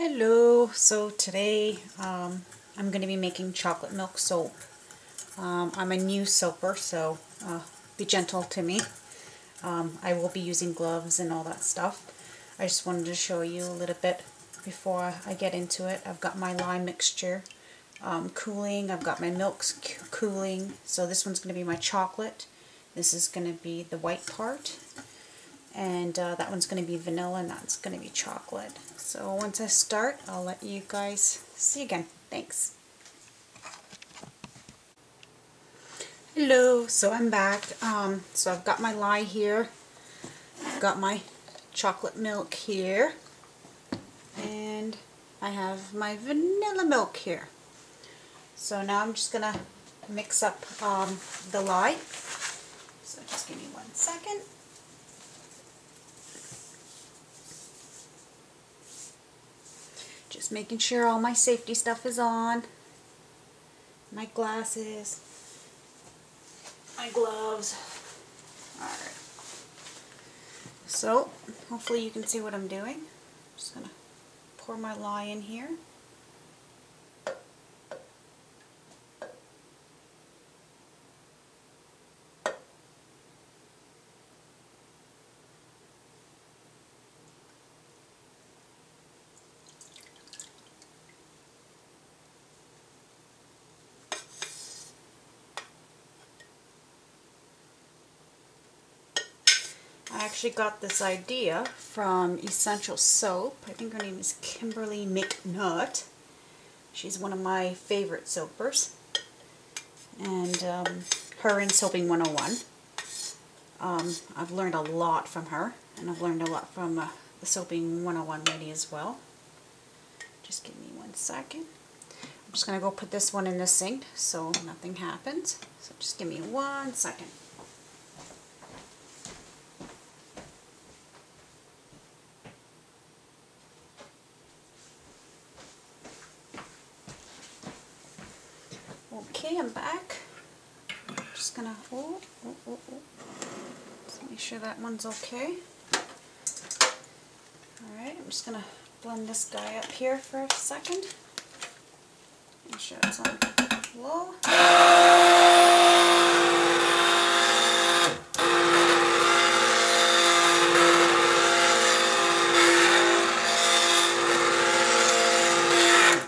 Hello, so today I'm going to be making chocolate milk soap. I'm a new soaper, so be gentle to me. I will be using gloves and all that stuff. I just wanted to show you a little bit before I get into it. I've got my lye mixture cooling, I've got my milks cooling, so this one's going to be my chocolate. This is going to be the white part. And that one's going to be vanilla and that's going to be chocolate. So once I start, I'll let you guys see again. Thanks. Hello, so I'm back. So I've got my lye here. I've got my chocolate milk here. And I have my vanilla milk here. So now I'm just going to mix up the lye. So just give me 1 second. Just making sure all my safety stuff is on. My glasses, my gloves. Alright. So, hopefully you can see what I'm doing. I'm just going to pour my lye in here. I actually got this idea from EssentialSoap. I think her name is Kimberly McNutt. She's one of my favorite soapers. And her and Soaping101. I've learned a lot from her. And I've learned a lot from the Soaping101 lady as well. Just give me 1 second. I'm just going to go put this one in the sink so nothing happens. So just give me 1 second. Okay, I'm back. I'm just gonna Let's make sure that one's okay. Alright, I'm just gonna blend this guy up here for a second. Make sure it's on low.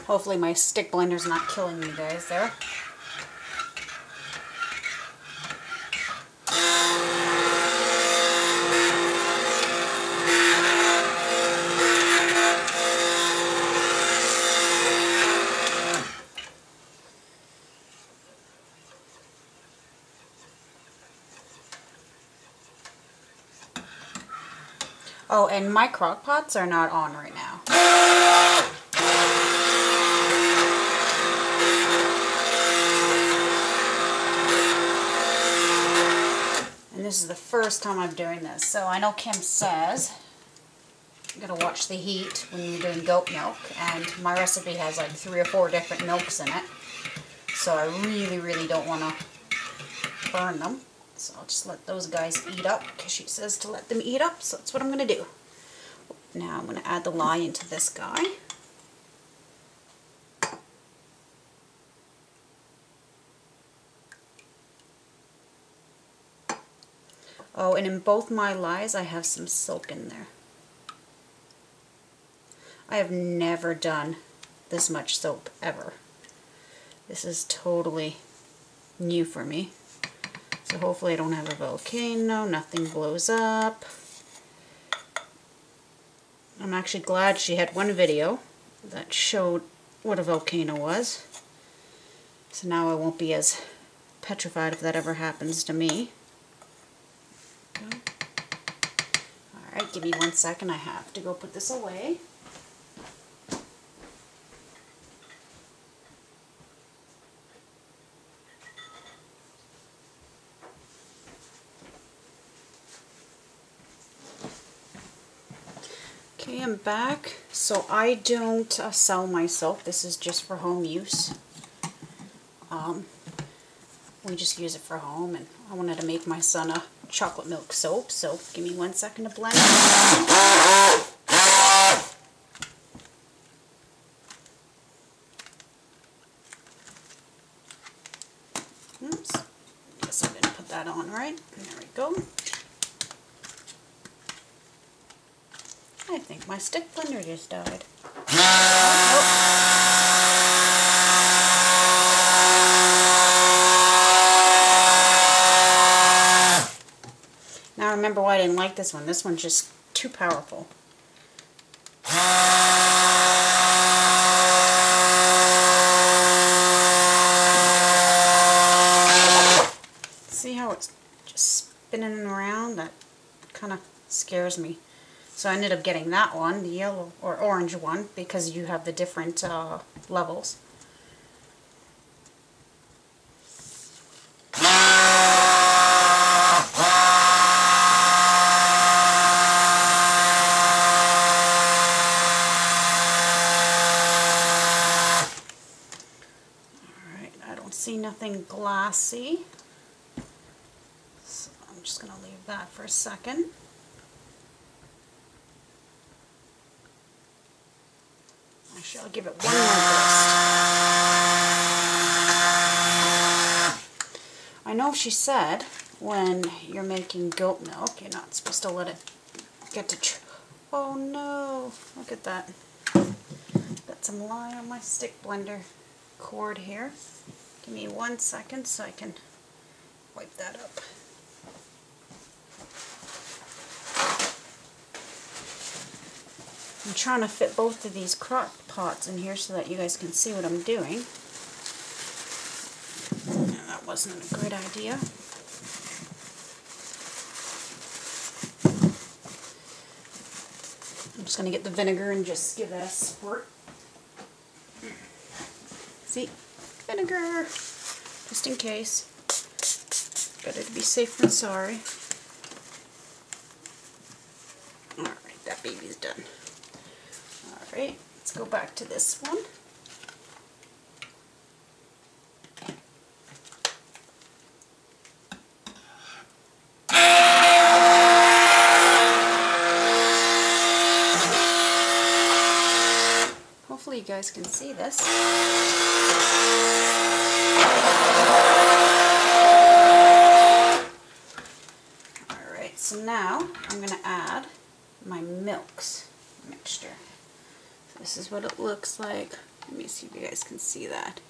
Hopefully my stick blender's not killing you guys there. Oh, and my crock pots are not on right now. And this is the first time I'm doing this. So I know Kim says you gotta watch the heat when you're doing goat milk, and my recipe has like 3 or 4 different milks in it. So I really don't want to burn them. So I'll just let those guys eat up because she says to let them eat up, so that's what I'm going to do. Now I'm going to add the lye into this guy. Oh, and in both my lyes I have some soap in there. I have never done this much soap ever. This is totally new for me. So hopefully I don't have a volcano, nothing blows up. I'm actually glad she had one video that showed what a volcano was. So now I won't be as petrified if that ever happens to me. Alright, give me 1 second. I have to go put this away. Okay, I'm back. So I don't sell my soap. This is just for home use. We just use it for home, and I wanted to make my son a chocolate milk soap, so give me 1 second to blend it. that on, right? There we go. I think my stick blender just died. Now I remember why I didn't like this one. This one's just too powerful. See how it's just spinning around? That kind of scares me. So I ended up getting that one, the yellow or orange one, because you have the different levels. Alright, I don't see nothing glassy. So I'm just going to leave that for a second. Actually, I'll give it one more burst. I know she said when you're making goat milk, you're not supposed to let it get to... Oh no! Look at that. Got some lye on my stick blender cord here. Give me 1 second so I can wipe that up. I'm trying to fit both of these crock pots in here so that you guys can see what I'm doing. That wasn't a good idea. I'm just going to get the vinegar and just give that a squirt. See? Vinegar! Just in case. Better to be safe than sorry. Alright, that baby's done. Alright, let's go back to this one. Hopefully you guys can see this. Alright, so now I'm going to add my milks mixture. This is what it looks like. Let me see if you guys can see that.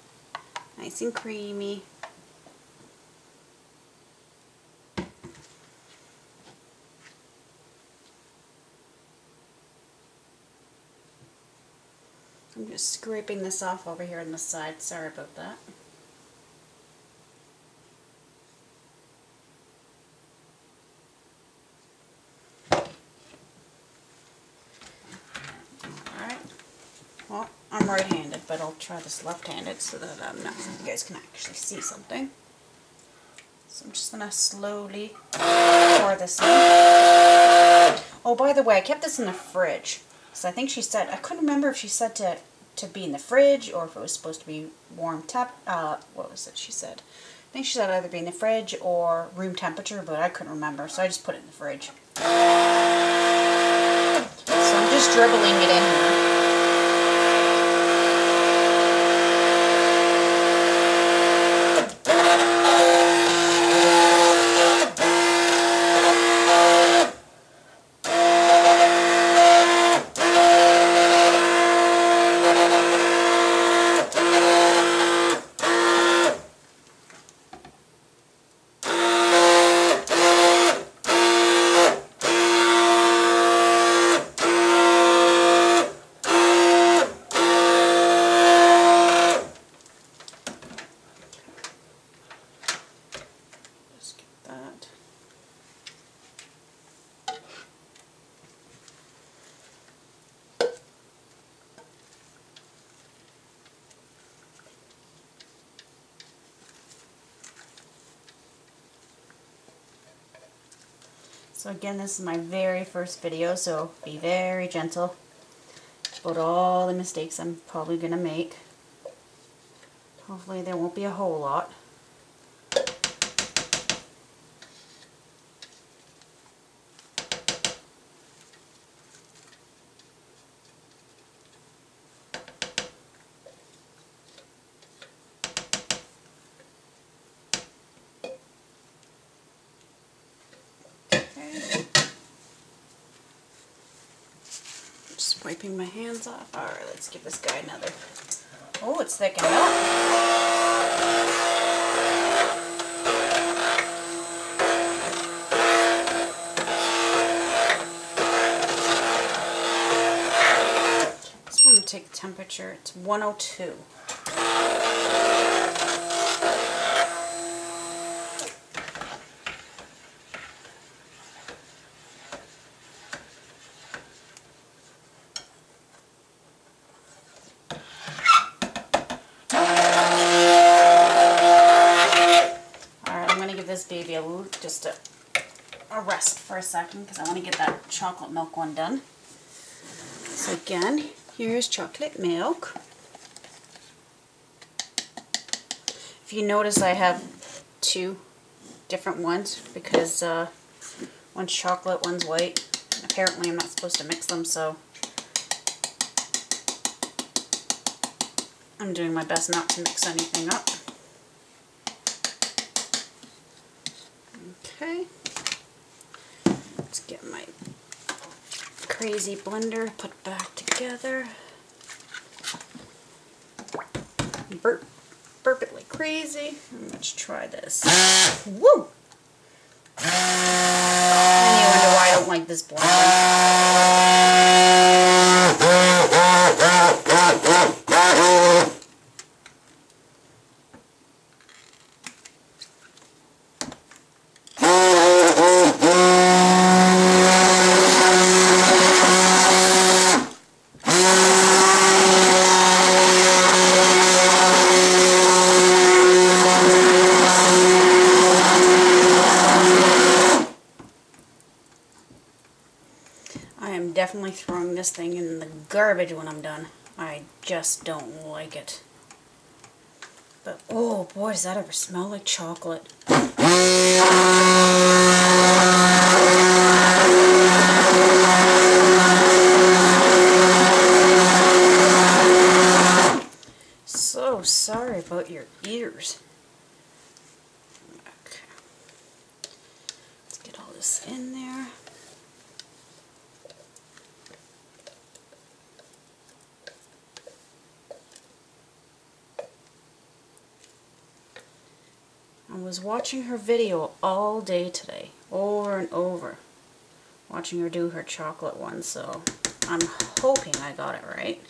Nice and creamy. I'm just scraping this off over here on the side. Sorry about that. Well, I'm right-handed, but I'll try this left-handed so that you guys can actually see something. So I'm just going to slowly pour this in. Oh, by the way, I kept this in the fridge. So I think she said, I couldn't remember if she said to be in the fridge or if it was supposed to be warm what was it she said? I think she said either be in the fridge or room temperature, but I couldn't remember, so I just put it in the fridge. So I'm just dribbling it in here. So again, this is my very first video, so be very gentle about all the mistakes I'm probably going to make. Hopefully there won't be a whole lot. Just wiping my hands off. Alright, let's give this guy another. Oh, it's thickened up. I'm going to take the temperature. It's 102. Alright, I'm going to give this baby just a rest for a second because I want to get that chocolate milk one done. So again, here's chocolate milk. If you notice, I have two different ones because one's chocolate, one's white. Apparently I'm not supposed to mix them, so I'm doing my best not to mix anything up. Okay. Let's get my crazy blender put back together. Burp it like crazy. Let's try this. Woo! And you wonder why I don't like this blender. Definitely throwing this thing in the garbage when I'm done. I just don't like it. But oh boy, does that ever smell like chocolate. So sorry about your ears. Okay. Let's get all this in there. I was watching her video all day today, over and over, watching her do her chocolate one, so I'm hoping I got it right.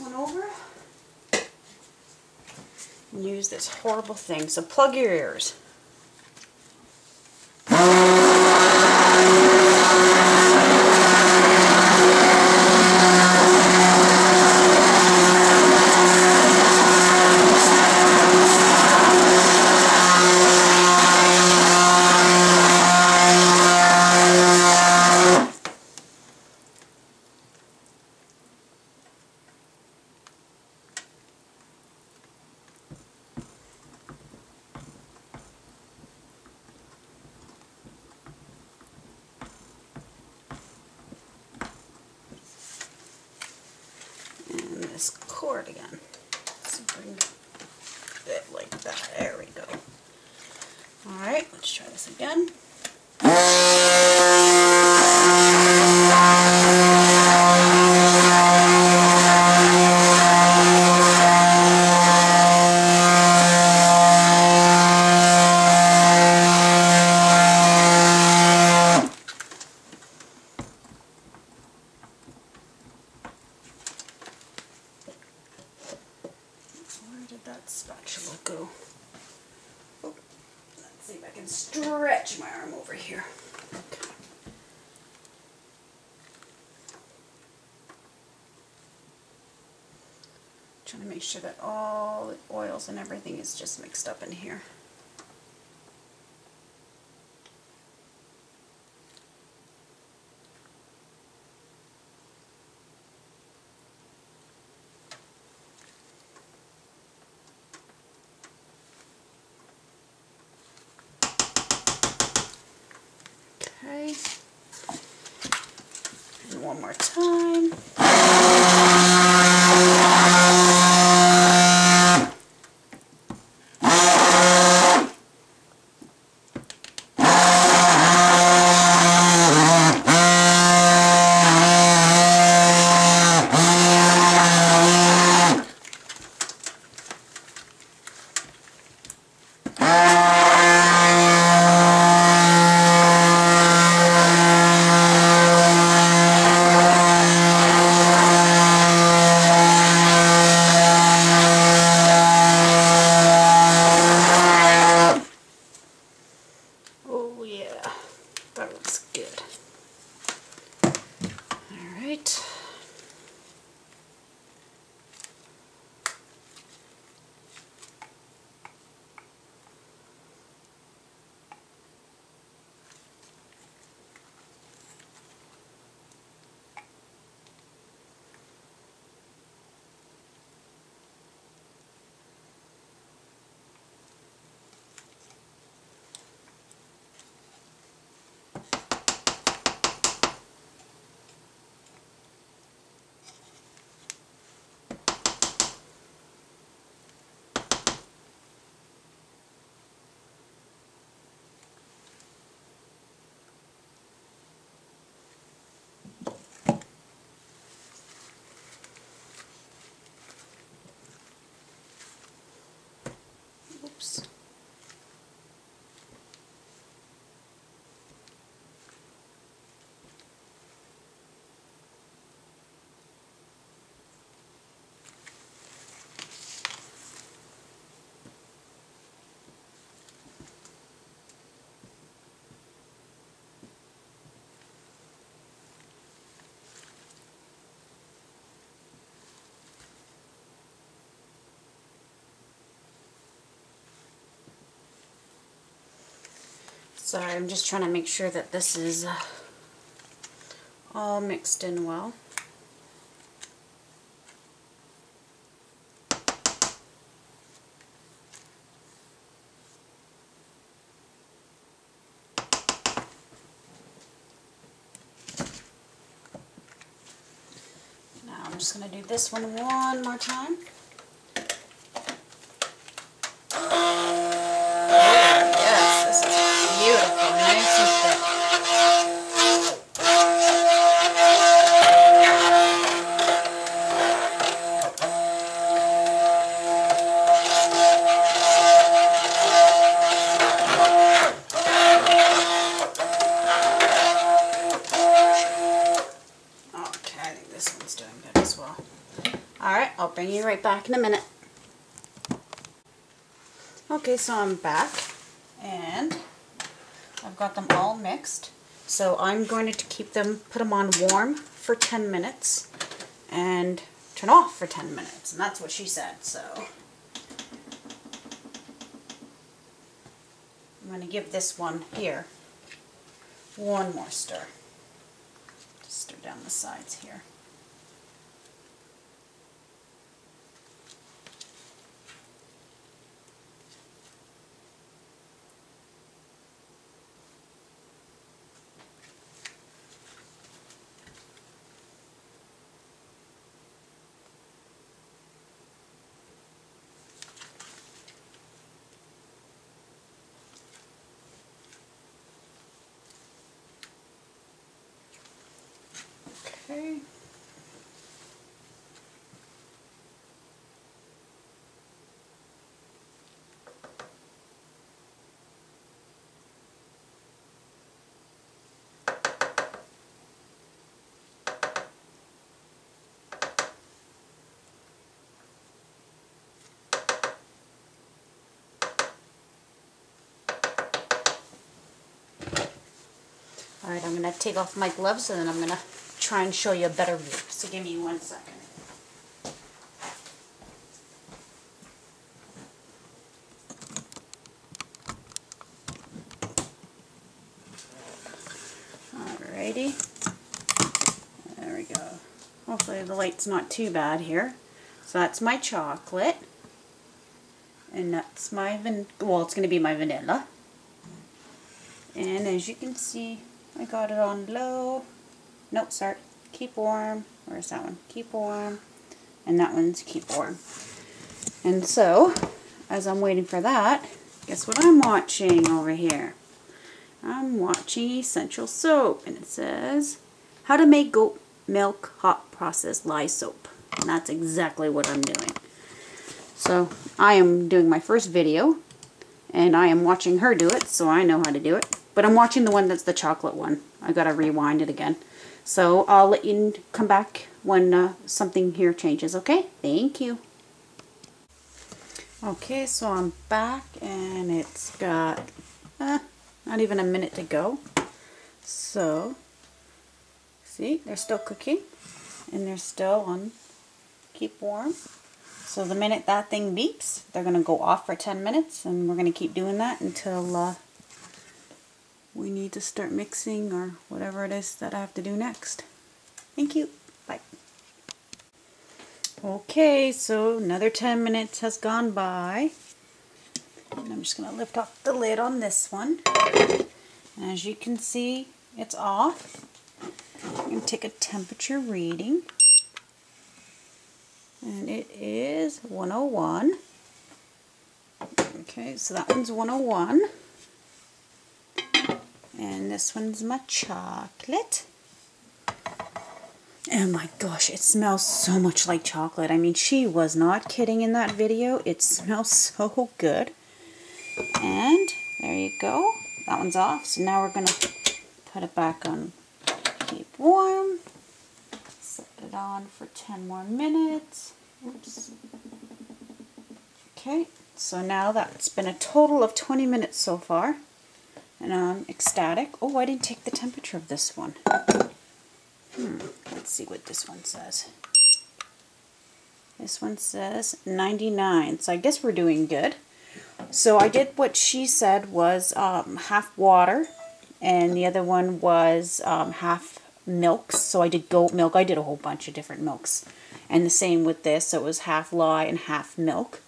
One over and use this horrible thing. So plug your ears. This cord again. So bring it like that. There we go. Alright, let's try this again. Spatula go. Oh, let's see if I can stretch my arm over here. Okay. Trying to make sure that all the oils and everything is just mixed up in here. Okay. And one more time. Oops. Sorry, I'm just trying to make sure that this is all mixed in well. Now I'm just going to do this one more time. Alright, I'll bring you right back in a minute. Okay, so I'm back and I've got them all mixed. So I'm going to keep them, put them on warm for 10 minutes and turn off for 10 minutes. And that's what she said, so I'm going to give this one here one more stir. Just stir down the sides here. Okay. Alright, I'm going to take off my gloves and then I'm going to try and show you a better view. So give me 1 second. hopefully the light's not too bad here. So that's my chocolate. And that's my, well, it's going to be my vanilla. And as you can see, I got it on low. Nope, sorry. Keep warm. Where's that one? Keep warm. And that one's keep warm. And so, as I'm waiting for that, guess what I'm watching over here? I'm watching Essential Soap. And it says, how to make goat milk hot process lye soap. And that's exactly what I'm doing. So, I am doing my first video. And I am watching her do it, so I know how to do it. But I'm watching the one that's the chocolate one. I gotta rewind it again. So I'll let you come back when something here changes, okay? Thank you. Okay, so I'm back and it's got not even a minute to go. So, see, they're still cooking and they're still on keep warm. So the minute that thing beeps, they're going to go off for 10 minutes and we're going to keep doing that until we need to start mixing or whatever it is that I have to do next. Thank you. Bye. Okay, so another 10 minutes has gone by. And I'm just going to lift off the lid on this one. And as you can see, it's off. I'm going to take a temperature reading. And it is 101. Okay, so that one's 101. And this one's my chocolate. Oh my gosh, it smells so much like chocolate. I mean, she was not kidding in that video. It smells so good. And there you go. That one's off. So now we're going to put it back on keep warm. Set it on for 10 more minutes. Oops. Okay, so now that's been a total of 20 minutes so far. And I'm ecstatic. Oh, I didn't take the temperature of this one. Let's see what this one says. This one says 99. So I guess we're doing good. So I did what she said was half water. And the other one was half milk. So I did goat milk. I did a whole bunch of different milks. And the same with this. So it was half lye and half milk.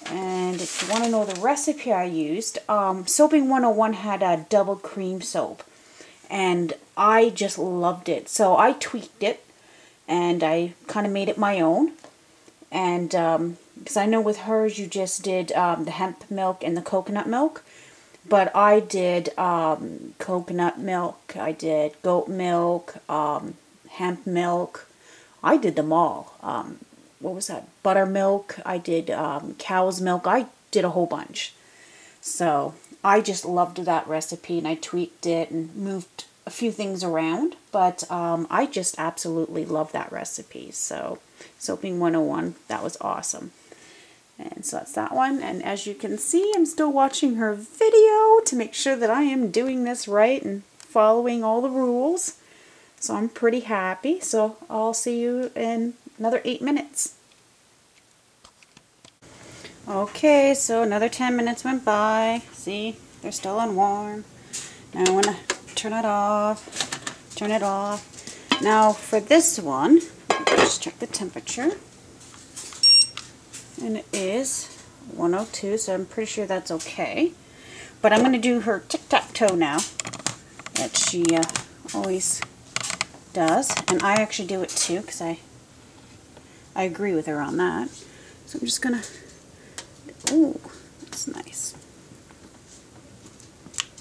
And if you want to know the recipe I used, Soaping101 had a double cream soap. And I just loved it. So I tweaked it. And I kind of made it my own. And because I know with hers you just did the hemp milk and the coconut milk. But I did coconut milk. I did goat milk, hemp milk. I did them all. What was that? Buttermilk. I did cow's milk. I did a whole bunch. So I just loved that recipe and I tweaked it and moved a few things around. But I just absolutely love that recipe. So Soaping101, that was awesome. And so that's that one. And as you can see, I'm still watching her video to make sure that I am doing this right and following all the rules. So I'm pretty happy. So I'll see you in another 8 minutes. Okay, so another 10 minutes went by. See, they're still on warm. Now I want to turn it off. Turn it off. Now for this one, just check the temperature. And it is 102, so I'm pretty sure that's okay. But I'm going to do her tic-tac-toe now that she always does. And I actually do it too because I agree with her on that. So I'm just going to... Ooh, that's nice.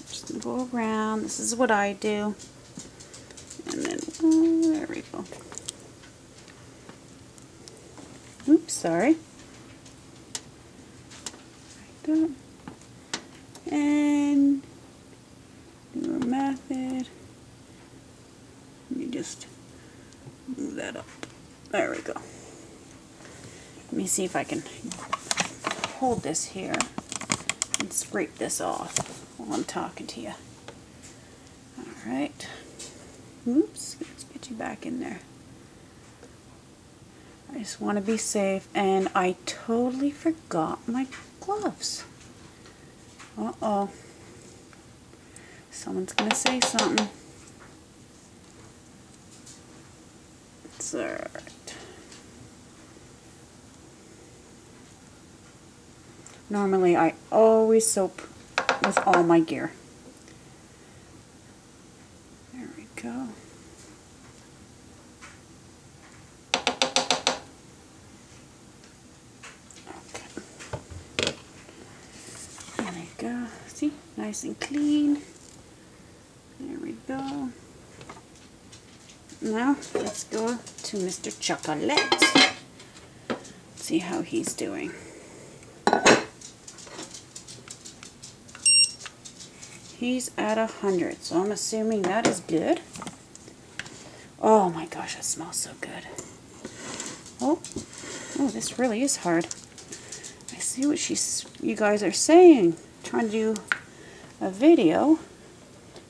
Just going to go around. This is what I do. And then, oh, there we go. Oops, sorry. Like that. And do a method. Let me just move that up. There we go. Let me see if I can hold this here and scrape this off while I'm talking to you. Alright. Oops, let's get you back in there. I just want to be safe, and I totally forgot my gloves. Uh-oh. Someone's going to say something. It's alright. Normally I always soap with all my gear. There we go. Okay. There we go. See? Nice and clean. There we go. Now let's go to Mr. Chocolate. See how he's doing. He's at 100, so I'm assuming that is good. Oh my gosh, that smells so good. Oh, this really is hard. I see what you guys are saying. Trying to do a video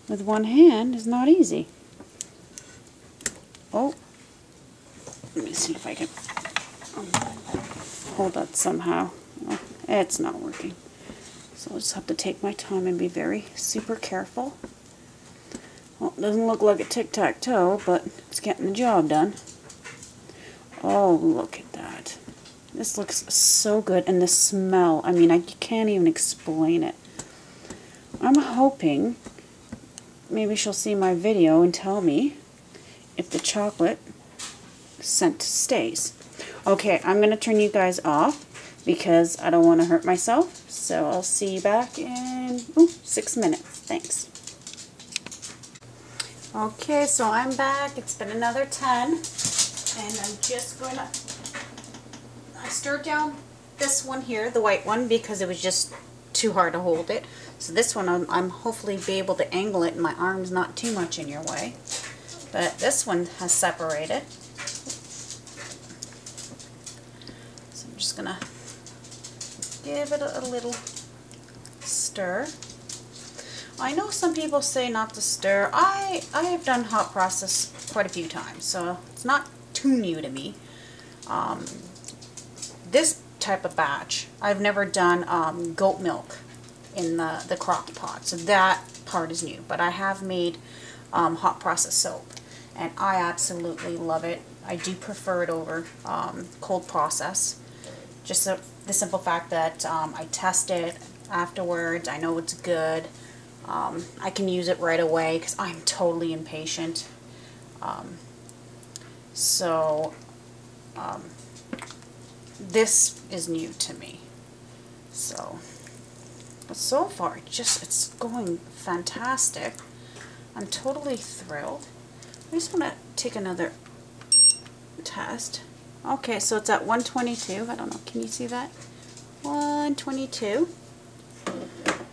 with one hand is not easy. Oh, let me see if I can hold that somehow. Oh, it's not working. So I'll just have to take my time and be very super careful. Well, it doesn't look like a tic-tac-toe, but it's getting the job done. Oh, look at that. This looks so good, and the smell, I mean, I can't even explain it. I'm hoping maybe she'll see my video and tell me if the chocolate scent stays. Okay, I'm going to turn you guys off because I don't want to hurt myself. So I'll see you back in 6 minutes. Thanks. Okay, so I'm back. It's been another 10. And I'm just going to... I stirred down this one here, the white one, because it was just too hard to hold it. So this one, I'm hopefully be able to angle it and my arm's not too much in your way. But this one has separated. So I'm just going to give it a little stir. I know some people say not to stir. I have done hot process quite a few times, so it's not too new to me. This type of batch, I've never done goat milk in the crock pot, so that part is new. But I have made hot process soap, and I absolutely love it. I do prefer it over cold process. Just the simple fact that I test it afterwards, I know it's good. I can use it right away because I'm totally impatient. This is new to me. But so far, it's going fantastic. I'm totally thrilled. I just want to take another test. Okay, so it's at 122. I don't know, can you see that? 122.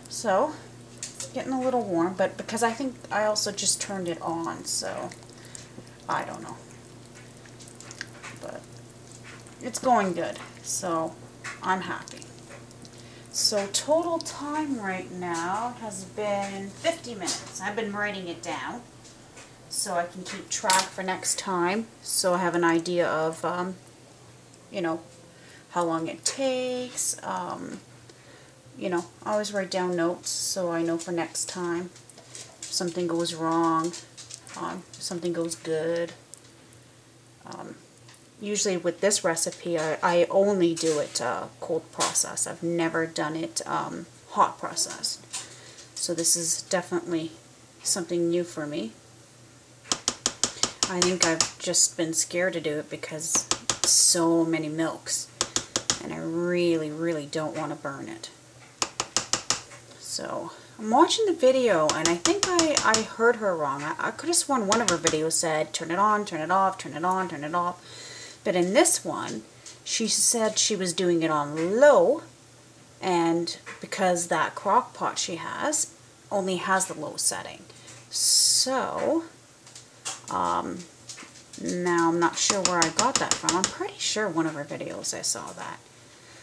So, it's getting a little warm, but because I think I also just turned it on, so I don't know. But it's going good, so I'm happy. So total time right now has been 50 minutes. I've been writing it down so I can keep track for next time, so I have an idea of, you know, how long it takes. You know, I always write down notes so I know for next time if something goes wrong, if something goes good. Usually with this recipe, I only do it cold process. I've never done it hot process. So this is definitely something new for me. I think I've just been scared to do it because so many milks, and I really, really don't want to burn it. So I'm watching the video, and I think I heard her wrong. I could have sworn one of her videos said turn it on, turn it off, turn it on, turn it off. But in this one, she said she was doing it on low, and because that crock pot she has only has the low setting. So, now I'm not sure where I got that from. I'm pretty sure one of her videos I saw that.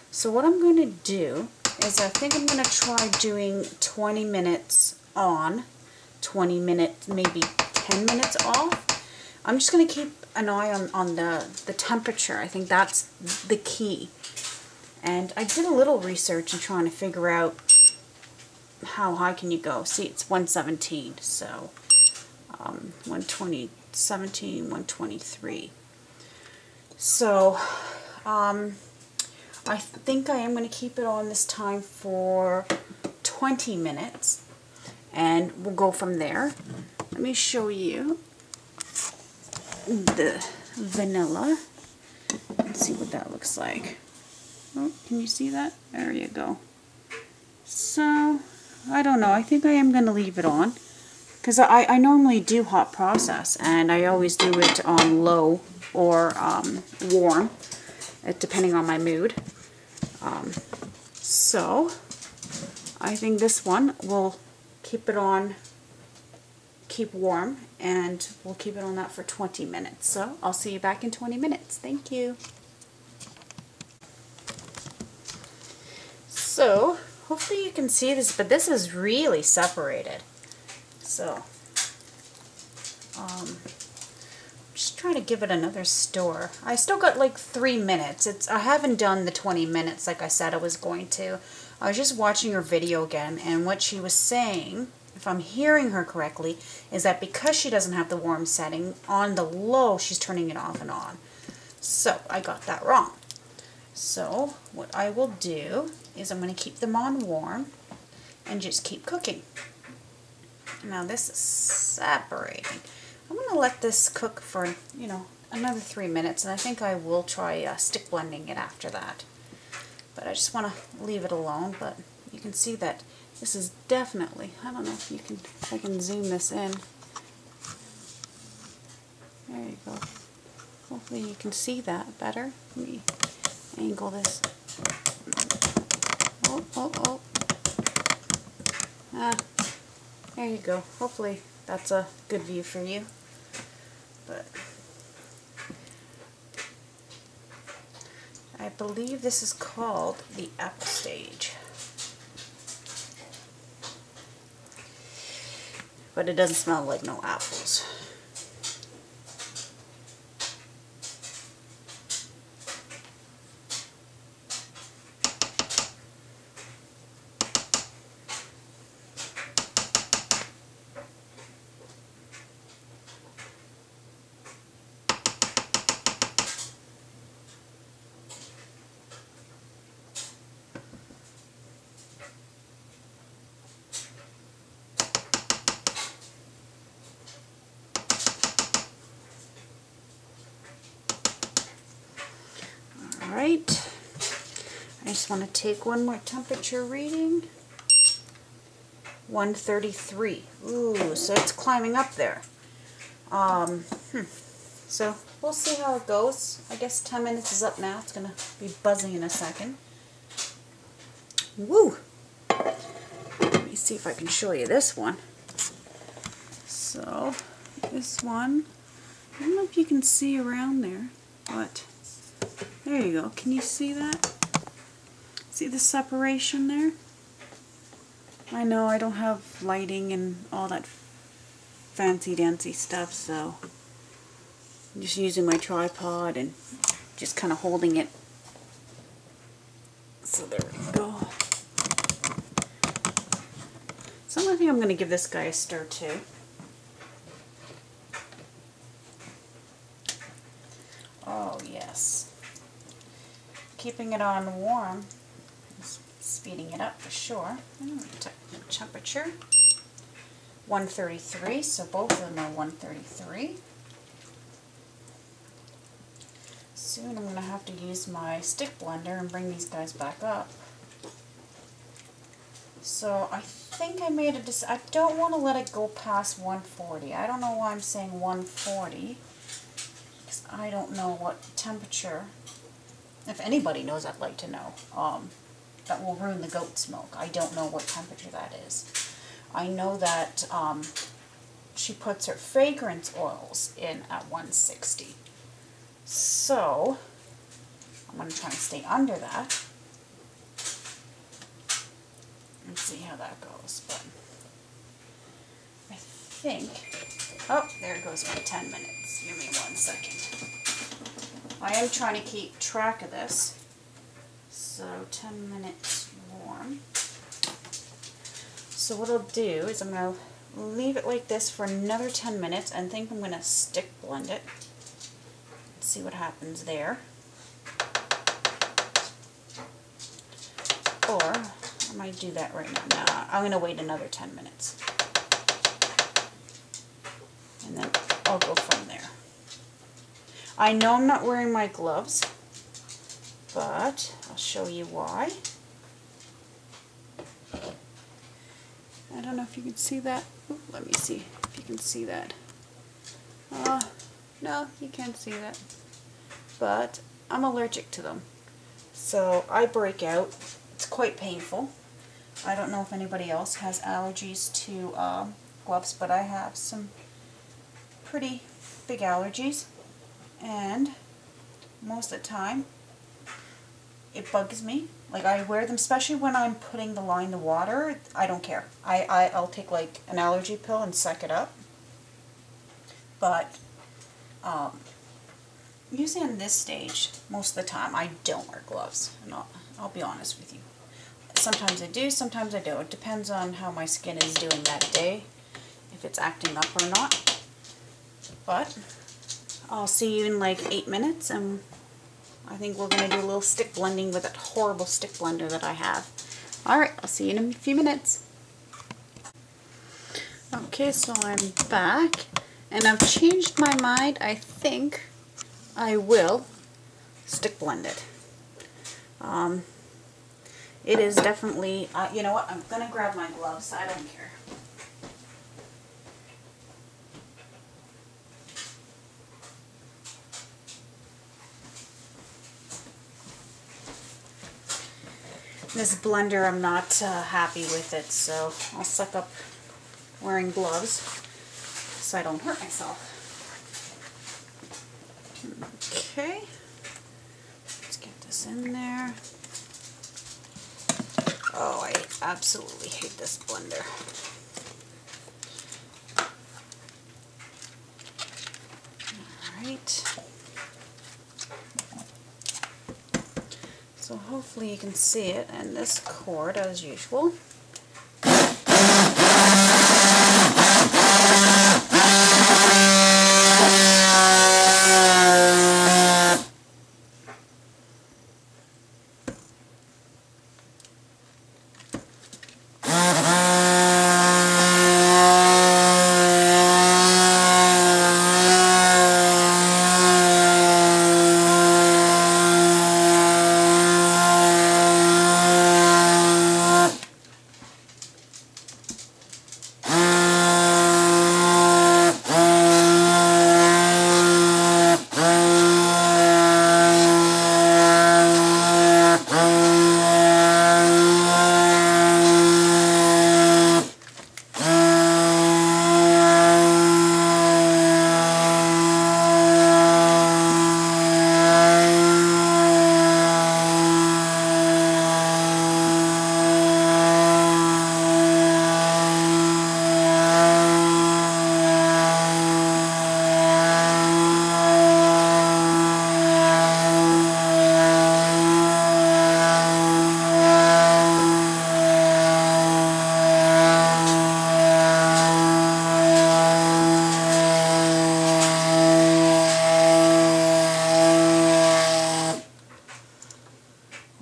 So what I'm going to do is I think I'm going to try doing 20 minutes on, 20 minutes, maybe 10 minutes off. I'm just going to keep an eye on the temperature. I think that's the key. And I did a little research in trying to figure out how high can you go. See, it's 117, so 120, 123. So I think I am going to keep it on this time for 20 minutes, and we'll go from there. Let me show you the vanilla. Let's see what that looks like. Oh, can you see that? There you go. So, I don't know. I think I am going to leave it on, because I normally do hot process, and I always do it on low or warm, depending on my mood. So, I think this one will keep it on, keep warm, and we'll keep it on that for 20 minutes. So, I'll see you back in 20 minutes. Thank you. So, hopefully you can see this, but this is really separated. So, just trying to give it another stir. I still got like 3 minutes. I haven't done the 20 minutes like I said I was going to. I was just watching her video again, and what she was saying, if I'm hearing her correctly, is that because she doesn't have the warm setting, on the low she's turning it off and on. So, I got that wrong. So, what I will do is I'm going to keep them on warm and just keep cooking. Now this is separating. I'm going to let this cook for, you know, another 3 minutes, and I think I will try stick blending it after that. But I just want to leave it alone, but you can see that this is definitely, I don't know if you can, if I can zoom this in. There you go. Hopefully you can see that better. Let me angle this. Oh. There you go. Hopefully that's a good view for you. But I believe this is called the apple stage. But it doesn't smell like no apples. Alright, I just want to take one more temperature reading. 133. Ooh, so it's climbing up there. So we'll see how it goes. I guess 10 minutes is up now. It's going to be buzzing in a second. Woo! Let me see if I can show you this one. So, this one, I don't know if you can see around there, but there you go. Can you see that? See the separation there? I know I don't have lighting and all that fancy dancy stuff, so I'm just using my tripod and just kind of holding it. So there we go. So I think I'm going to give this guy a stir too. Oh yes. Keeping it on warm, speeding it up for sure. Temperature 133, so both of them are 133. Soon I'm going to have to use my stick blender and bring these guys back up. So I think I made a decision. I don't want to let it go past 140. I don't know why I'm saying 140, because I don't know what temperature. If anybody knows, I'd like to know. That will ruin the goat's milk. I don't know what temperature that is. I know that she puts her fragrance oils in at 160. So, I'm going to try and stay under that and see how that goes. But I think, oh, there goes my 10 minutes. Give me 1 second. I am trying to keep track of this. So 10 minutes warm. So what I'll do is I'm going to leave it like this for another 10 minutes and think I'm going to stick blend it. See what happens there. Or I might do that right now. No, I'm going to wait another 10 minutes. And then I'll go from there. I know I'm not wearing my gloves, but I'll show you why. I don't know if you can see that. Ooh, let me see if you can see that. No, you can't see that. But I'm allergic to them. So I break out. It's quite painful. I don't know if anybody else has allergies to gloves, but I have some pretty big allergies. And most of the time, it bugs me. Like, I wear them, especially when I'm putting the line in the water. I don't care. I'll take like an allergy pill and suck it up. But usually in this stage, most of the time, I don't wear gloves. And I'll be honest with you. Sometimes I do, sometimes I don't. It depends on how my skin is doing that day, if it's acting up or not. But I'll see you in like 8 minutes, and I think we're going to do a little stick blending with that horrible stick blender that I have. Alright, I'll see you in a few minutes. Okay, so I'm back, and I've changed my mind. I think I will stick blend it. It is definitely, you know what, I'm going to grab my gloves. I don't care. This blender, I'm not happy with it, so I'll suck up wearing gloves so I don't hurt myself. Okay, let's get this in there. Oh, I absolutely hate this blender. Alright. So hopefully you can see it, and this cord, as usual.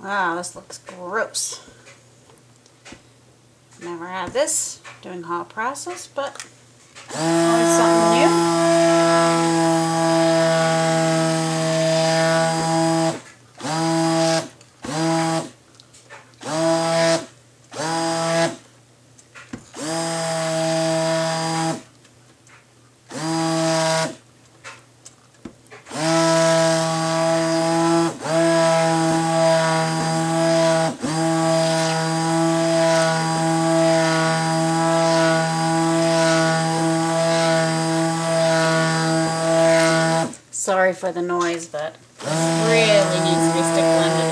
Wow, this looks gross. Never had this doing hot process, but always something new. Sorry for the noise, but this really needs to be stick blended.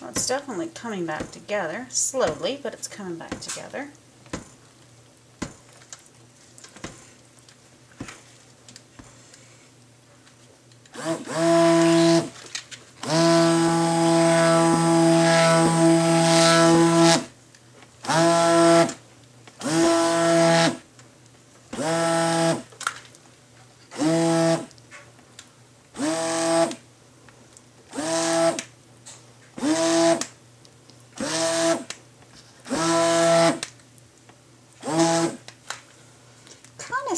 Well, it's definitely coming back together, slowly, but it's coming back together.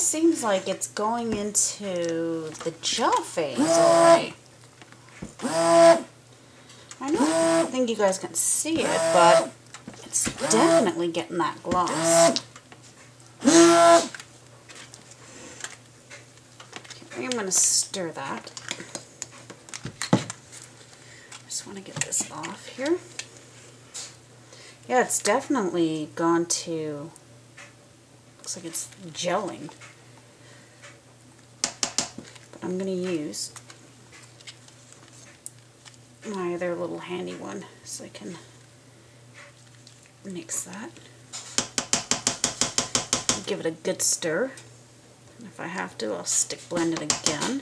seems like it's going into the gel phase already. I don't think you guys can see it, but it's definitely getting that gloss. Okay, I'm going to stir that. Just want to get this off here. Yeah, it's definitely gone to, looks like it's gelling. But I'm going to use my other little handy one so I can mix that. Give it a good stir. And if I have to, I'll stick blend it again.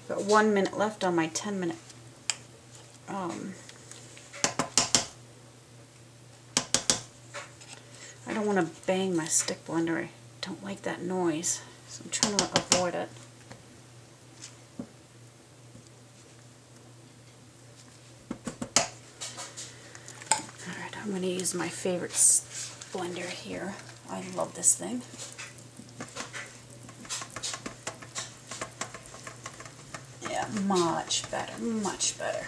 Got 1 minute left on my 10-minute I don't want to bang my stick blender. I don't like that noise, so I'm trying to avoid it. Alright, I'm going to use my favorite blender here. I love this thing. Yeah, much better, much better.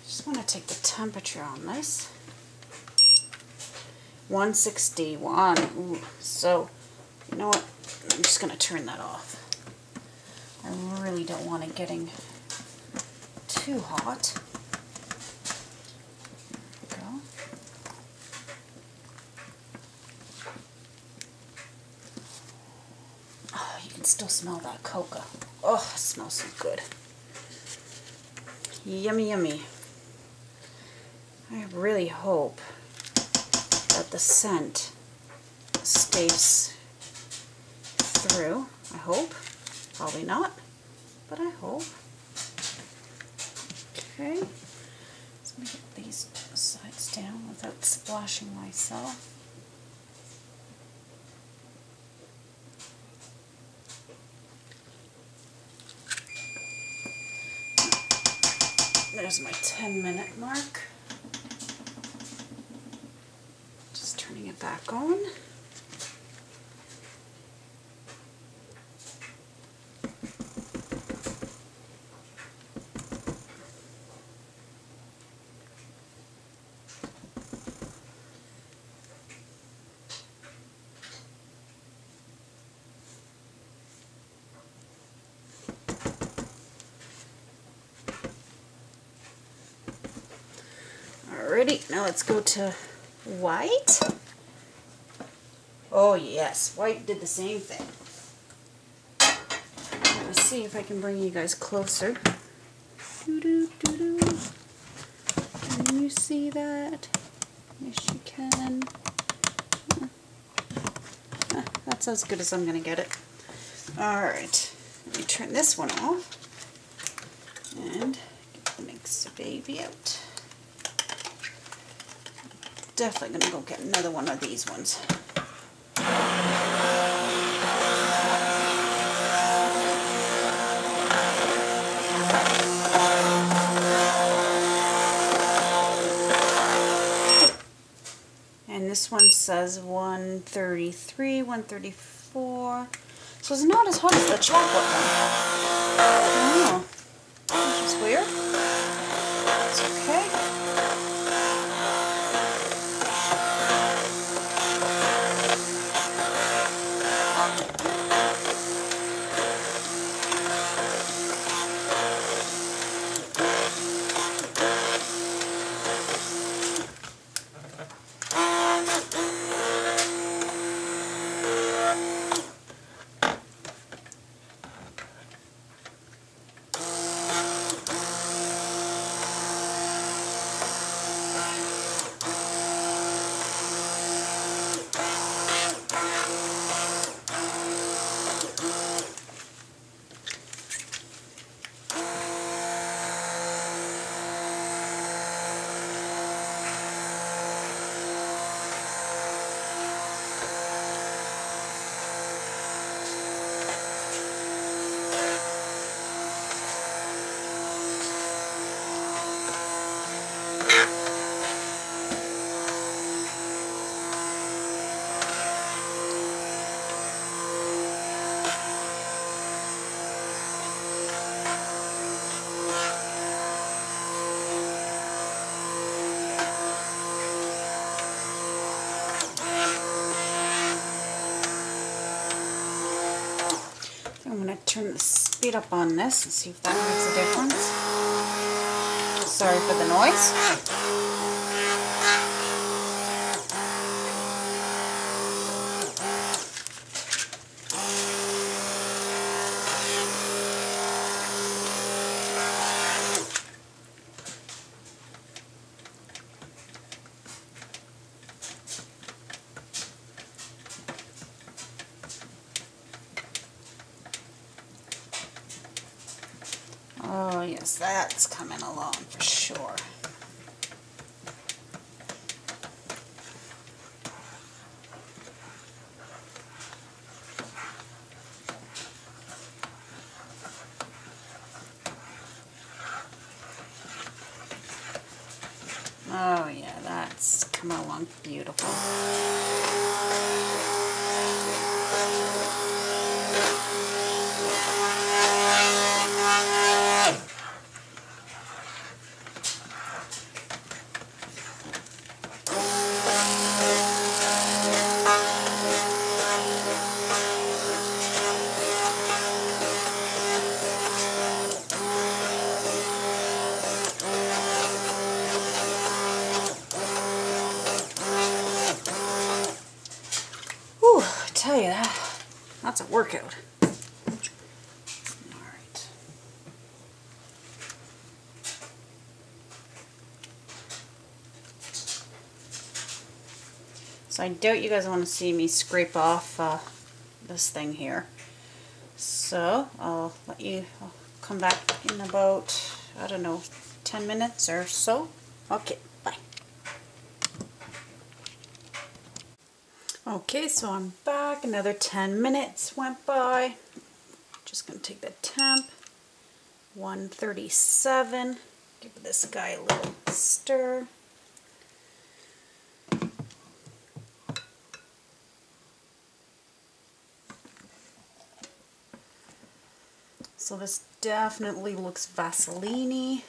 Just want to take the temperature on this. 161. Ooh, so, you know what? I'm just going to turn that off. I really don't want it getting too hot. There we go. Oh, you can still smell that cocoa. Oh, it smells so good. Yummy, yummy. I really hope that the scent stays through. I hope. Probably not, but I hope. Okay. So let me get these sides down without splashing myself. There's my 10-minute mark. Just turning it back on. Alrighty, now let's go to white. Oh yes, white did the same thing. Let me see if I can bring you guys closer. Doo-doo-doo-doo. Can you see that? Yes, you can. That's as good as I'm going to get it. Alright, let me turn this one off and mix the baby out. Definitely going to go get another one of these ones. And this one says 133, 134. So it's not as hot as the chocolate one. Oh, which is weird. It's okay. speed up on this and see if that makes a difference. Sorry for the noise. Oh yes, that's coming along for sure. Oh yeah, that's coming along beautiful. Tell you that, that's a workout. Alright. So I doubt you guys want to see me scrape off this thing here. So I'll come back in about, I don't know, 10 minutes or so. Okay, bye. Okay, so I'm back. Another 10 minutes went by. Just going to take the temp. 137. Give this guy a little stir. So this definitely looks Vaseline-y.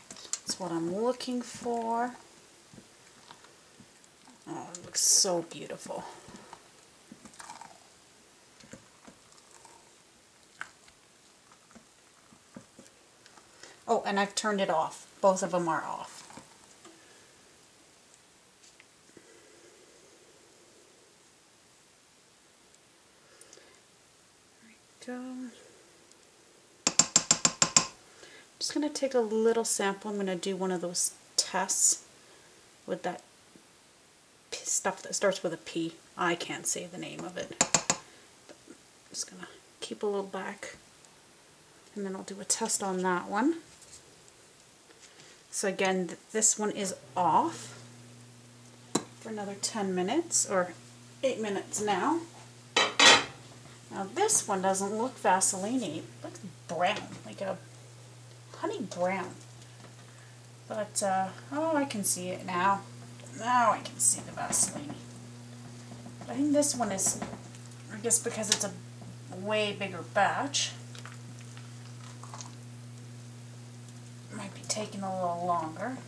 That's what I'm looking for. Oh, it looks so beautiful. Oh, and I've turned it off. Both of them are off. There we go. Just going to take a little sample. I'm going to do one of those tests with that stuff that starts with a P. I can't say the name of it. But I'm just going to keep a little back. And then I'll do a test on that one. So again, this one is off for another 10 minutes, or 8 minutes now. Now this one doesn't look Vaseline-y. It looks brown, like a honey brown. But, oh, I can see it now. Now I can see the Vaseline. But I think this one is, I guess because it's a way bigger batch, might be taking a little longer.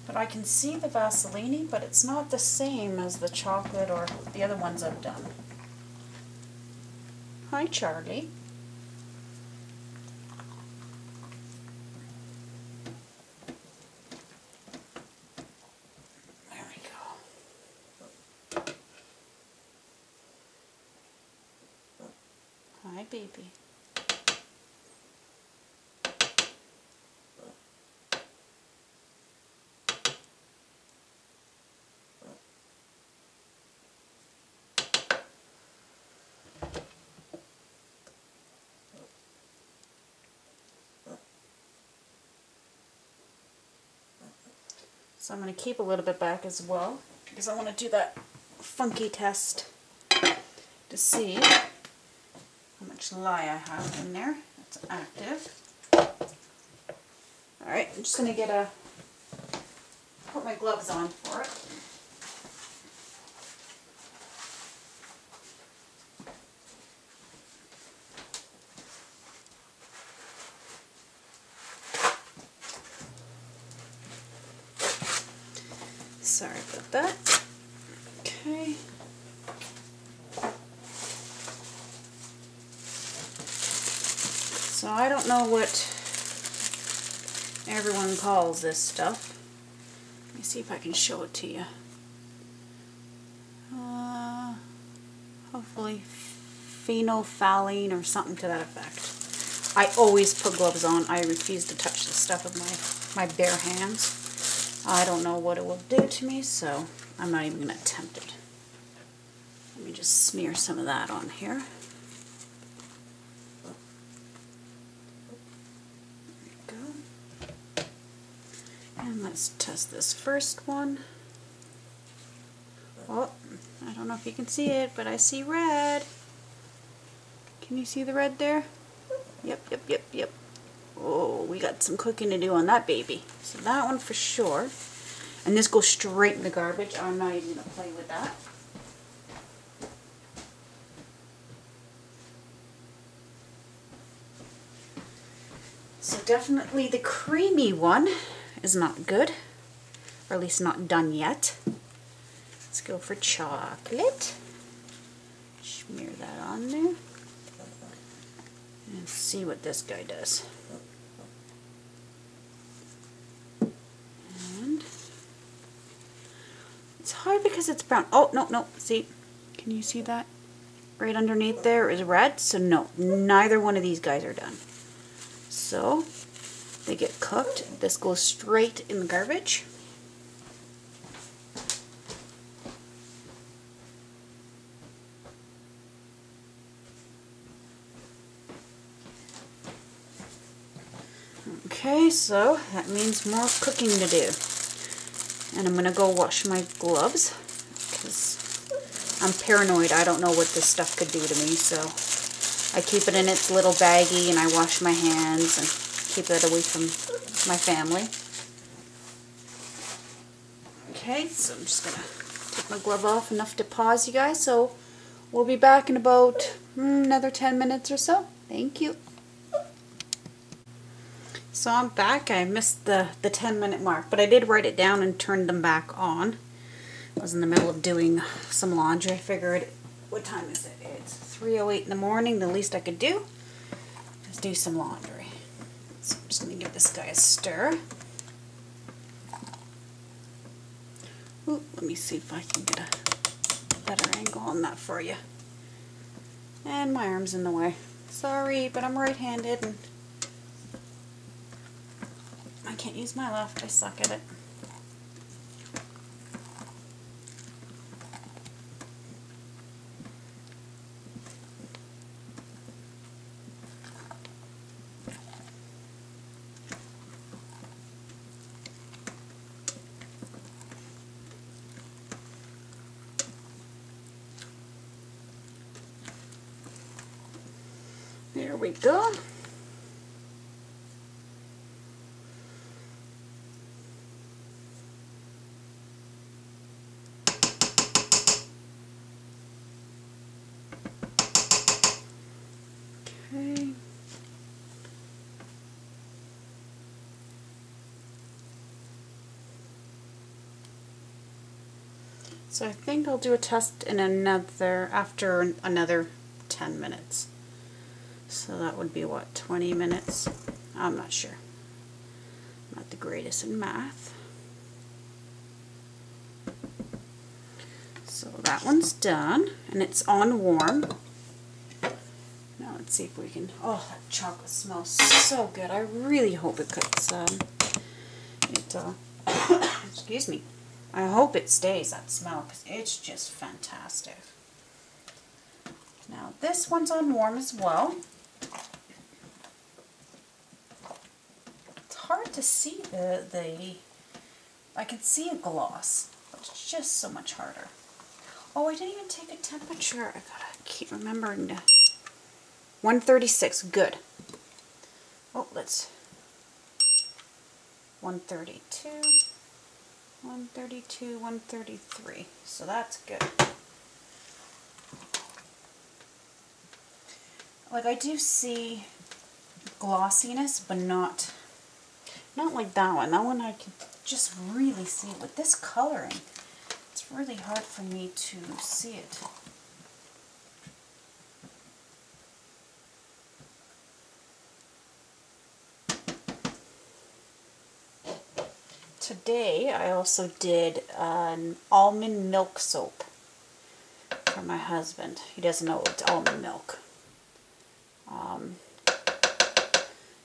But I can see the Vaseline, but it's not the same as the chocolate or the other ones I've done. Hi, Charlie. There we go. Hi, baby. So I'm going to keep a little bit back as well, because I want to do that funky test to see how much lye I have in there. That's active. Alright, I'm just going to put my gloves on for it. Sorry about that. Okay. So I don't know what everyone calls this stuff. Let me see if I can show it to you. Hopefully phenolphthalein or something to that effect. I always put gloves on. I refuse to touch the stuff with my bare hands. I don't know what it will do to me, so I'm not even going to attempt it. Let me just smear some of that on here. There we go. And let's test this first one. Oh, I don't know if you can see it, but I see red. Can you see the red there? Yep. Oh, we got some cooking to do on that baby. So that one for sure. And this goes straight in the garbage. I'm not even going to play with that. So definitely the creamy one is not good. Or at least not done yet. Let's go for chocolate. Smear that on there. And see what this guy does. And it's hard because it's brown. Oh, no. See? Can you see that? Right underneath there is red. So no, neither one of these guys are done. So they get cooked. This goes straight in the garbage. Okay, so that means more cooking to do. And I'm going to go wash my gloves because I'm paranoid. I don't know what this stuff could do to me, so I keep it in its little baggie and I wash my hands and keep it away from my family. Okay, so I'm just going to take my glove off enough to pause you guys. So we'll be back in about another 10 minutes or so. Thank you. So I'm back. I missed the 10-minute mark, but I did write it down and turn them back on. I was in the middle of doing some laundry. I figured, what time is it? It's 3:08 in the morning. The least I could do is do some laundry. So I'm just going to give this guy a stir. Ooh, let me see if I can get a better angle on that for you. And my arm's in the way. Sorry, but I'm right-handed and I can't use my left. I suck at it. There we go. Okay. So I think I'll do a test in after another 10 minutes. So that would be what, 20 minutes? I'm not sure. I'm not the greatest in math. So that one's done, and it's on warm. Now let's see if we can, oh, that chocolate smells so good. I really hope it cooks. Excuse me. I hope it stays, that smell, because it's just fantastic. Now this one's on warm as well. It's hard to see I can see a gloss, but it's just so much harder. Oh, I didn't even take a temperature. I gotta keep remembering to. 136, good. Oh, let's. 132, 132, 133. So that's good. Like I do see glossiness, but not like that one. That one I can just really see. With this coloring, it's really hard for me to see it. today I also did an almond milk soap for my husband. He doesn't know it's almond milk.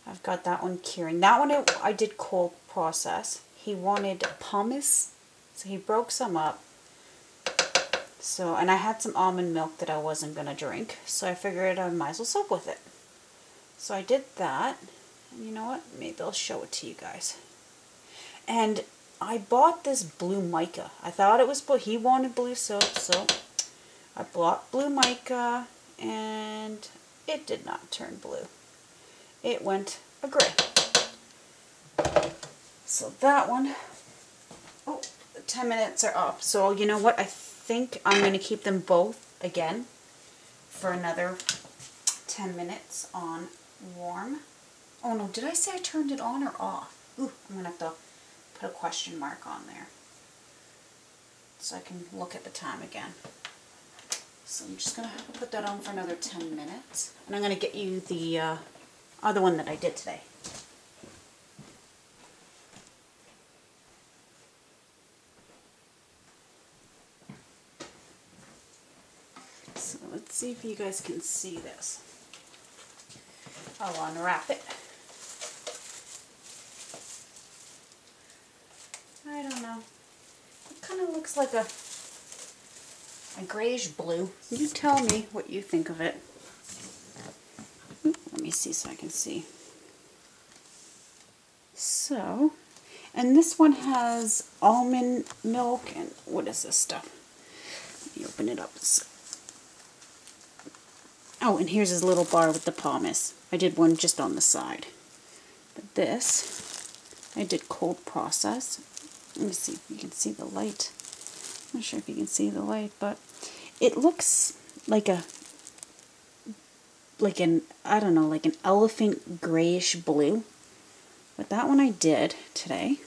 I've got that one curing. That one I did cold process. He wanted pumice, so he broke some up. So, and I had some almond milk that I wasn't going to drink, so I figured I might as well soap with it. So I did that, and you know what? Maybe I'll show it to you guys. And I bought this blue mica. I thought it was blue. He wanted blue soap, so I bought blue mica, and it did not turn blue. It went a gray. So that one, oh, the 10 minutes are up. So you know what? I think I'm going to keep them both again for another 10 minutes on warm. Oh no, did I say I turned it on or off? Ooh, I'm going to have to put a question mark on there so I can look at the time again. So I'm just going to put that on for another 10 minutes. And I'm going to get you the other one that I did today. So let's see if you guys can see this. I'll unwrap it. I don't know. It kind of looks like a grayish blue. You tell me what you think of it. Let me see so I can see. So, and this one has almond milk and what is this stuff? Let me open it up. Oh, and here's his little bar with the pumice. I did one just on the side. But this, I did cold process. Let me see if you can see the light. I'm not sure if you can see the light, but it looks like I don't know, like an elephant grayish blue. But that one I did today.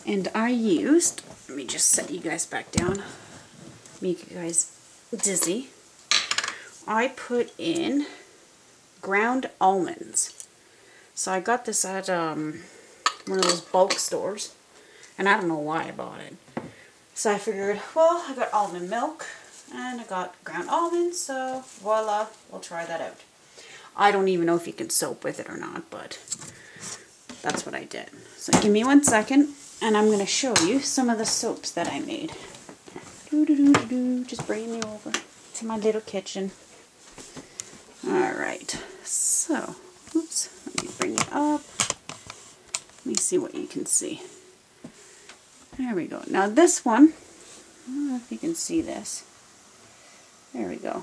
And I used, let me just set you guys back down, make you guys dizzy. I put in ground almonds. So I got this at one of those bulk stores. And I don't know why I bought it. So I figured, well, I got almond milk and I got ground almonds, so voila, we'll try that out. I don't even know if you can soap with it or not, but that's what I did. So give me 1 second and I'm going to show you some of the soaps that I made. Just bringing me over to my little kitchen. Alright, so, oops, let me bring it up. Let me see what you can see. There we go. Now this one, I don't know if you can see this. There we go.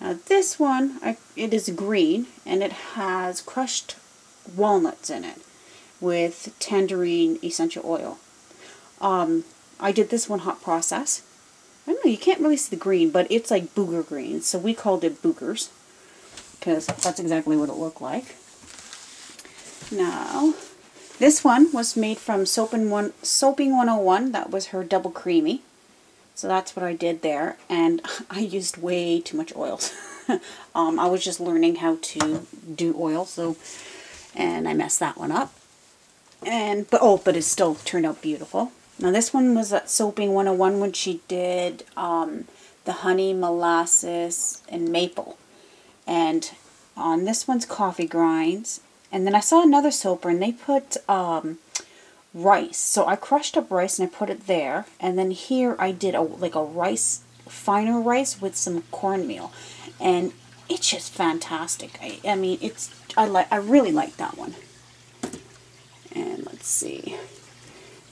Now this one, it is green and it has crushed walnuts in it with tangerine essential oil. I did this one hot process. I don't know, you can't really see the green, but it's like booger green. So we called it boogers because that's exactly what it looked like. Now, this one was made from Soaping101. That was her double creamy. So that's what I did there. And I used way too much oil. I was just learning how to do oil, so, and I messed that one up. But it still turned out beautiful. Now this one was at Soaping101 when she did the honey, molasses, and maple. And on this one's coffee grinds. And then I saw another soaper and they put rice. So I crushed up rice and I put it there. And then here I did like a rice, finer rice with some cornmeal. And it's just fantastic. I mean, I really like that one. And let's see.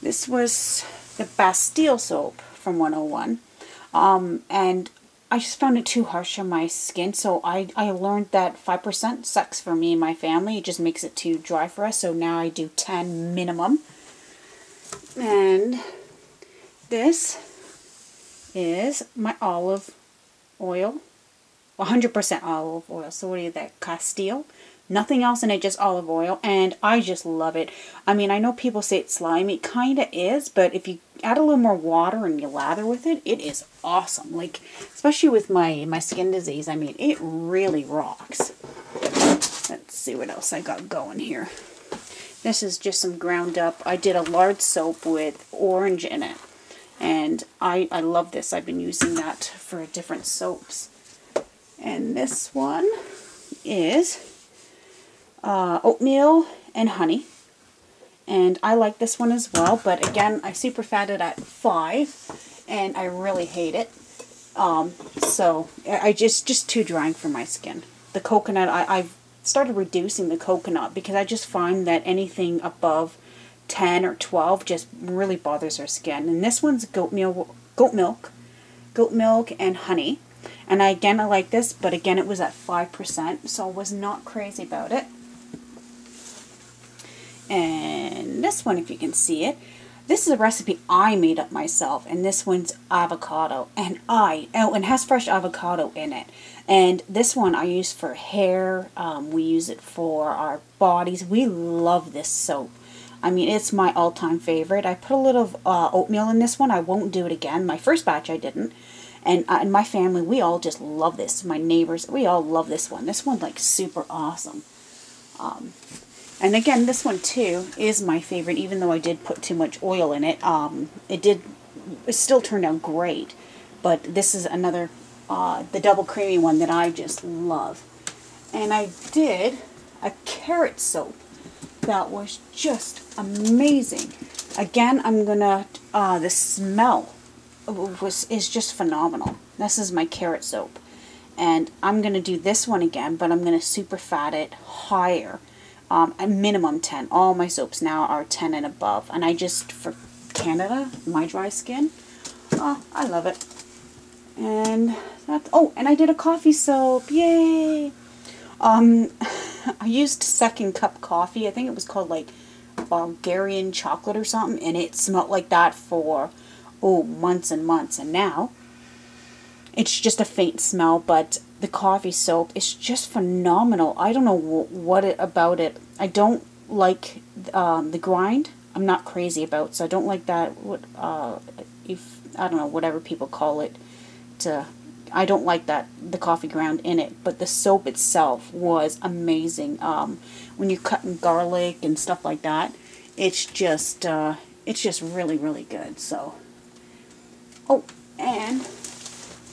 This was the Bastille soap from 101. And I just found it too harsh on my skin, so I learned that 5% sucks for me and my family. It just makes it too dry for us, so now I do 10 minimum. And this is my olive oil, 100% olive oil. So what is that, Castile? Nothing else in it, just olive oil, and I just love it. I mean, I know people say it's slimy. It kind of is, but if you add a little more water and you lather with it, it is awesome. Like, especially with my skin disease, I mean, it really rocks. Let's see what else I got going here. This is just some ground up. I did a large soap with orange in it. And I love this. I've been using that for different soaps. And this one is oatmeal and honey. And I like this one as well. But again, I super fatted at 5. And I really hate it. So I just too drying for my skin. The coconut, I've started reducing the coconut because I just find that anything above 10 or 12 just really bothers our skin. And this one's goat milk and honey. And again, I like this, but again, it was at 5%, so I was not crazy about it. And this one, if you can see it, this is a recipe I made up myself, and this one's avocado, and it has fresh avocado in it. And this one I use for hair. We use it for our bodies. We love this soap. I mean, it's my all-time favorite. I put a little oatmeal in this one. I won't do it again. My first batch I didn't. And in my family, we all just love this. My neighbors, we all love this one. This one's like super awesome. And again, this one too is my favorite, even though I did put too much oil in it. It still turned out great. But this is another, the double creamy one that I just love. And I did a carrot soap that was just amazing. Again, I'm gonna, the smell is just phenomenal. This is my carrot soap. And I'm gonna do this one again, but I'm gonna super fat it higher. A minimum 10. All my soaps now are 10 and above. And I just, for Canada, my dry skin, I love it. And that's, and I did a coffee soap. Yay! I used second cup coffee. I think it was called like Bulgarian chocolate or something. And it smelled like that for, months and months. And now, it's just a faint smell, but the coffee soap is just phenomenal. I don't know what about it. I don't like the grind. I'm not crazy about, so I don't like that. I don't know, whatever people call it. I don't like that, the coffee ground in it. But the soap itself was amazing. When you're cutting garlic and stuff like that, it's just really, really good. So, and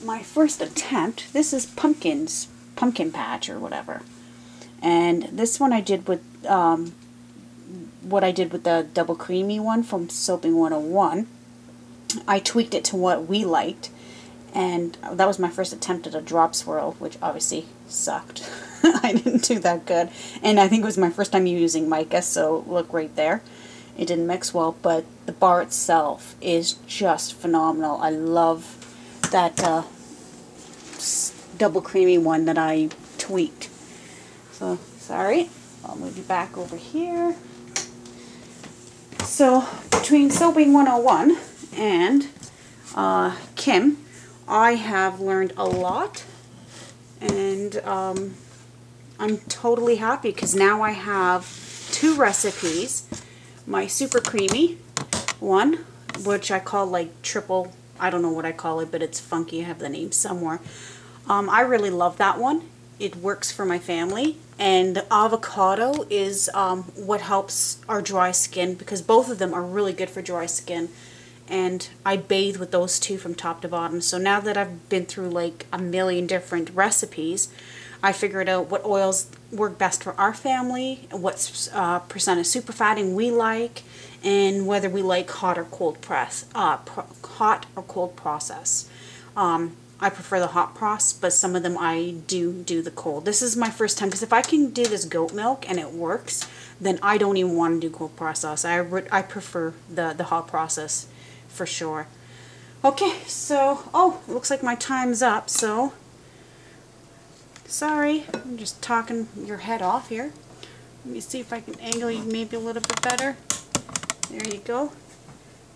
my first attempt, this is pumpkin patch or whatever, and this one I did with what I did with the double creamy one from Soaping101. I tweaked it to what we liked, and that was my first attempt at a drop swirl, which obviously sucked. I didn't do that good, and I think it was my first time using mica, so look right there, it didn't mix well, but the bar itself is just phenomenal. I love that double creamy one that I tweaked. So, sorry, I'll move you back over here. So, between Soaping101 and Kim, I have learned a lot, and I'm totally happy because now I have 2 recipes. My super creamy one, which I call like triple, I don't know what I call it, but it's funky. I have the name somewhere. I really love that one. It works for my family. And the avocado is what helps our dry skin, because both of them are really good for dry skin. And I bathe with those 2 from top to bottom. So now that I've been through like a million different recipes, I figured out what oils work best for our family, what percent of superfatting we like, and whether we like hot or cold process. I prefer the hot process, but some of them I do the cold. This is my first time, because if I can do this goat milk and it works, then I don't even want to do cold process. I prefer the hot process for sure. Okay, so, it looks like my time's up, so sorry, I'm just talking your head off here. Let me see if I can angle you maybe a little bit better. There you go.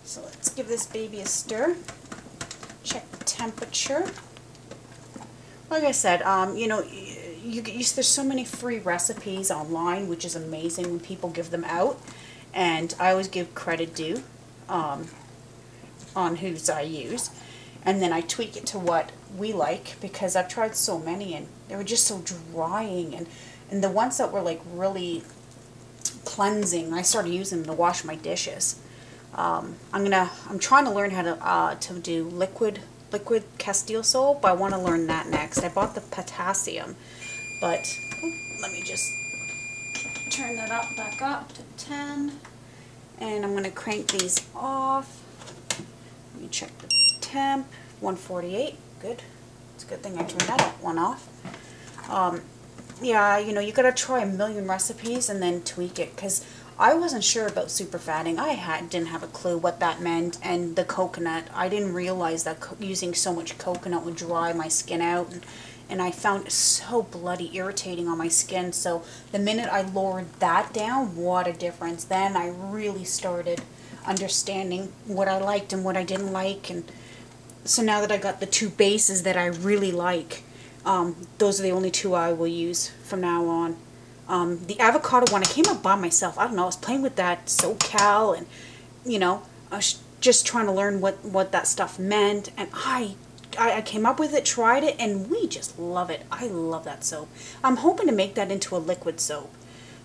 So let's give this baby a stir. Check the temperature. Like I said, you know, there's so many free recipes online, which is amazing when people give them out. And I always give credit due on whose I use. And then I tweak it to what we like, because I've tried so many and they were just so drying. And the ones that were like really cleansing. I started using them to wash my dishes. I'm trying to learn how to do liquid Castile soap. I want to learn that next. I bought the potassium, but let me just turn that back up to 10, and I'm going to crank these off. Let me check the temp. 148. Good. It's a good thing I turned that one off. Yeah, you know, you gotta try a million recipes and then tweak it, because I wasn't sure about super fatting. Didn't have a clue what that meant, and the coconut. I didn't realize that using so much coconut would dry my skin out, and I found it so bloody irritating on my skin. So the minute I lowered that down, what a difference. Then I really started understanding what I liked and what I didn't like, and so now that I got the two bases that I really like, those are the only two I will use from now on. The avocado one, I came up by myself. I don't know, I was playing with that SoCal, and, you know, I was just trying to learn what that stuff meant, and I came up with it, tried it, and we just love it. I love that soap. I'm hoping to make that into a liquid soap.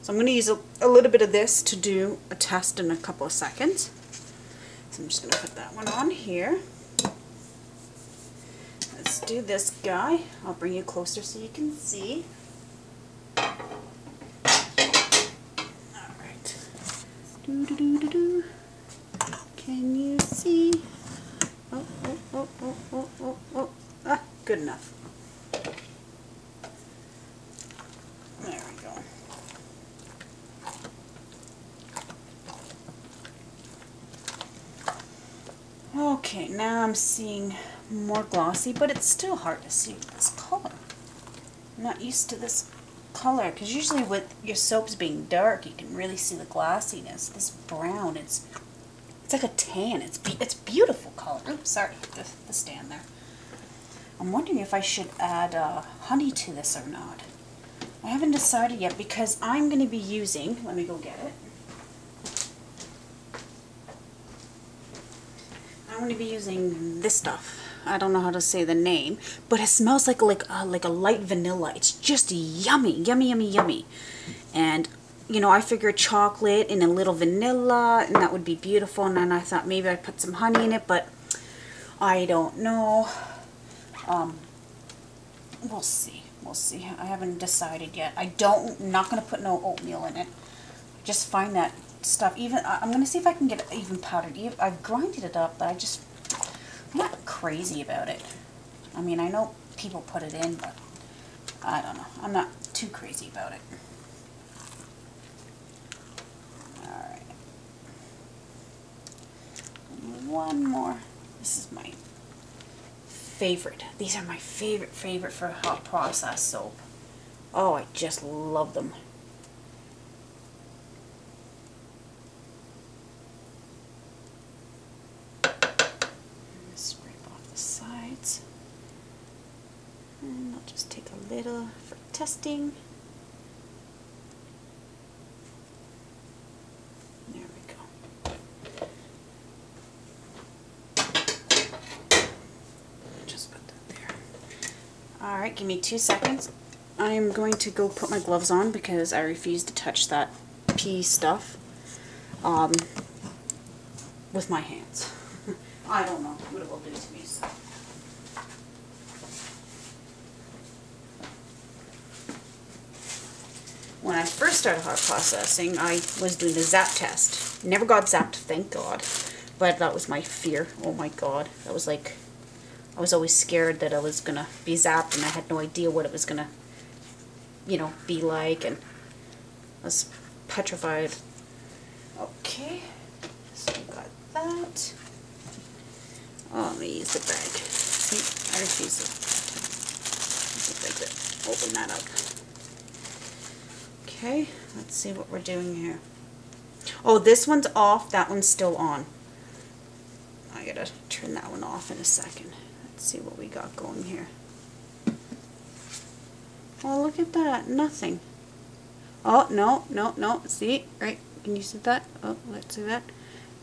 So I'm going to use a little bit of this to do a test in a couple of seconds. So I'm just going to put that one on here. Let's do this guy. I'll bring you closer so you can see. Alright. Can you see? Oh. Ah, good enough. There we go. Okay, now I'm seeing more glossy, but it's still hard to see this color. I'm not used to this color, because usually with your soaps being dark, you can really see the glossiness. This brown, it's like a tan. It's beautiful color. Oops, sorry, the stand there. I'm wondering if I should add honey to this or not. I haven't decided yet, because I'm going to be using, let me go get it. I'm going to be using this stuff. I don't know how to say the name, but it smells like a light vanilla. It's just yummy, yummy, yummy, yummy. And, you know, I figured chocolate and a little vanilla, and that would be beautiful. And then I thought maybe I'd put some honey in it, but I don't know. We'll see. We'll see. I haven't decided yet. I'm not going to put no oatmeal in it. Just find that stuff. I'm going to see if I can get it even powdered. I've grinded it up, but I'm not crazy about it. I mean, I know people put it in, but I don't know. I'm not too crazy about it. Alright. One more. This is my favorite. These are my favorite for hot process soap. Oh, I just love them. And I'll just take a little for testing. There we go. Just put that there. Alright, give me 2 seconds. I am going to go put my gloves on because I refuse to touch that pea stuff with my hands. I don't know what it will do to me. So. When I first started hot processing, I was doing the zap test. Never got zapped, thank God. But that was my fear. Oh my God. That was like, I was always scared that I was going to be zapped, and I had no idea what it was going to, you know, be like. And I was petrified. Okay. So we got that. Oh, let me use the bag. See, I refuse to open that up. Okay, let's see what we're doing here. Oh, this one's off, that one's still on. I gotta turn that one off in a second. Let's see what we got going here. Oh, look at that, nothing. Oh, no, see, right, can you see that? Oh, let's see that.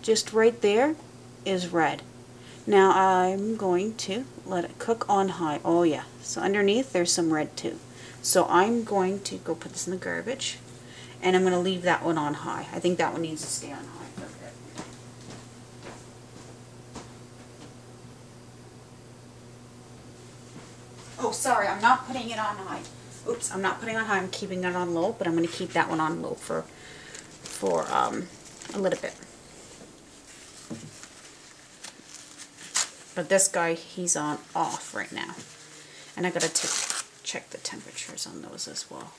Just right there is red. Now I'm going to let it cook on high. Oh yeah, so underneath there's some red too. So I'm going to go put this in the garbage, And I'm going to leave that one on high. I think that one needs to stay on high for a bit. Oh, sorry, I'm not putting it on high. Oops, I'm not putting it on high. I'm keeping it on low, but I'm going to keep that one on low for a little bit. But this guy, he's on off right now. And I got to check the temperatures on those as well.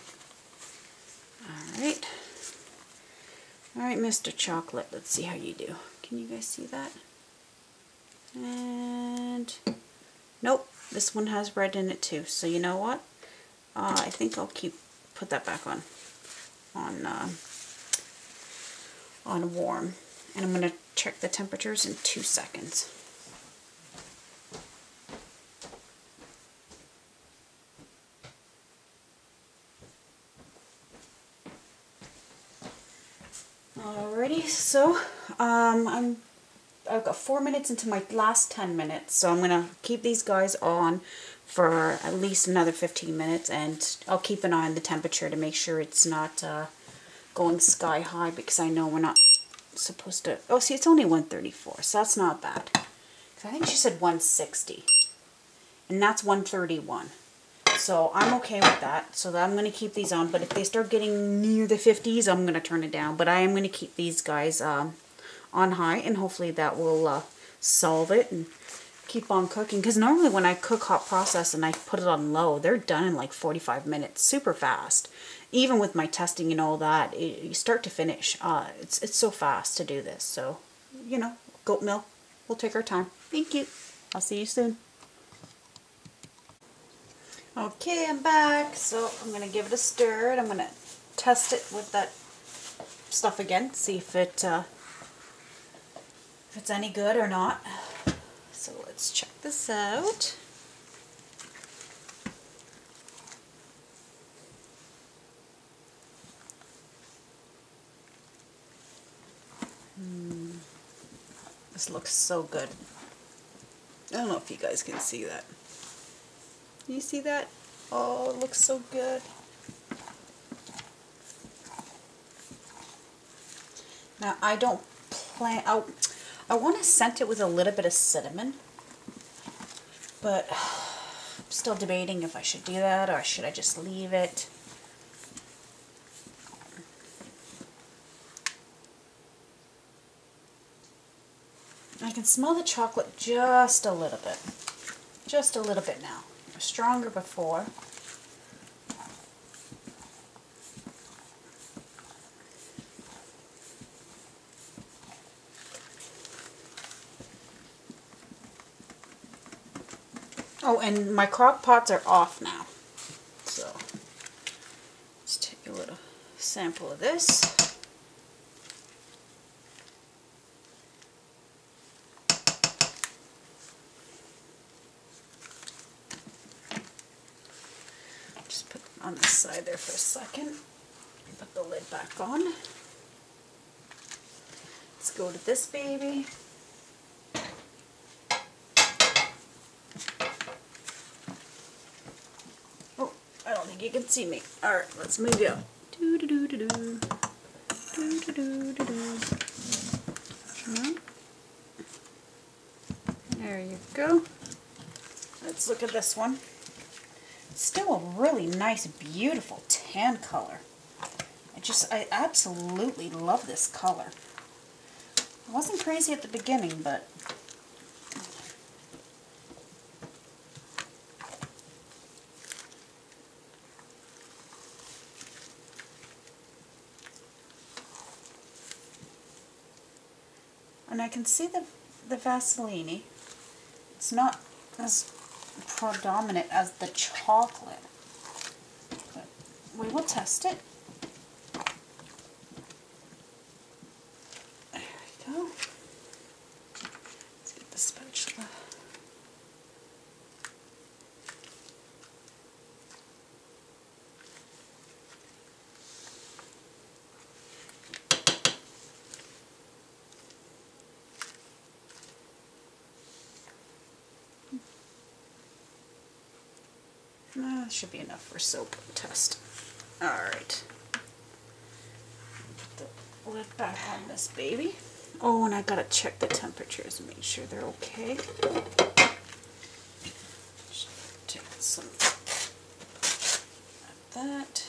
Alright. Alright, Mr. Chocolate, let's see how you do. Can you guys see that? And nope, this one has red in it too. So you know what? I think I'll put that back on warm. And I'm going to check the temperatures in 2 seconds. Alrighty, so I've got 4 minutes into my last 10 minutes, so I'm gonna keep these guys on for at least another 15 minutes, and I'll keep an eye on the temperature to make sure it's not going sky high, because I know we're not supposed to. Oh, see, it's only 134, so that's not bad. I think she said 160, and that's 131. So I'm okay with that. So I'm going to keep these on. But if they start getting near the 50s, I'm going to turn it down. But I am going to keep these guys on high. And hopefully that will solve it and keep on cooking. Because normally when I cook hot process and I put it on low, they're done in like 45 minutes. Super fast. Even with my testing and all that, you start to finish. It's so fast to do this. So, you know, goat milk. We'll take our time. Thank you. I'll see you soon. Okay, I'm back, so I'm going to give it a stir, and I'm going to test it with that stuff again, see if it's any good or not. So let's check this out. This looks so good. I don't know if you guys can see that. Can you see that? Oh, it looks so good. Now, I don't plan... I want to scent it with a little bit of cinnamon. But I'm still debating if I should do that or should I just leave it. I can smell the chocolate just a little bit. Just a little bit now. Stronger before. Oh, and my crock pots are off now. So let's take a little sample of this. Just put it on the side there for a second. Put the lid back on. Let's go to this baby. Oh, I don't think you can see me. Alright, let's move you. Do-do-do-do-do. Do-do-do-do-do. Come on. There you go. Let's look at this one. Still a really nice, beautiful tan color. I absolutely love this color. I wasn't crazy at the beginning, but and I can see the Vaseline. It's not as predominant as the chocolate, but we will test it. There we go. Let's get the spatula. That should be enough for soap test. Alright. lid back on this baby. Oh, and I gotta check the temperatures and make sure they're okay. Just take some of that.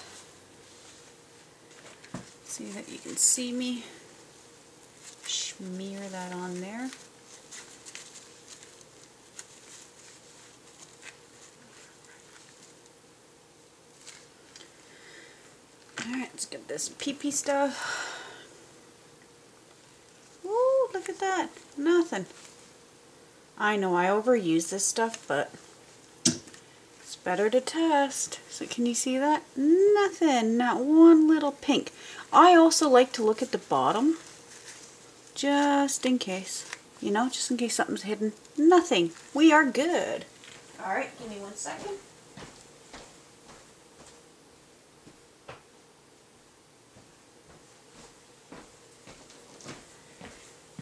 See that you can see me. Smear that on there. Alright, let's get this pee-pee stuff. Ooh, look at that. Nothing. I know I overuse this stuff, but it's better to test. So can you see that? Nothing. Not one little pink. I also like to look at the bottom, just in case. You know, just in case something's hidden. Nothing. We are good. Alright, give me 1 second.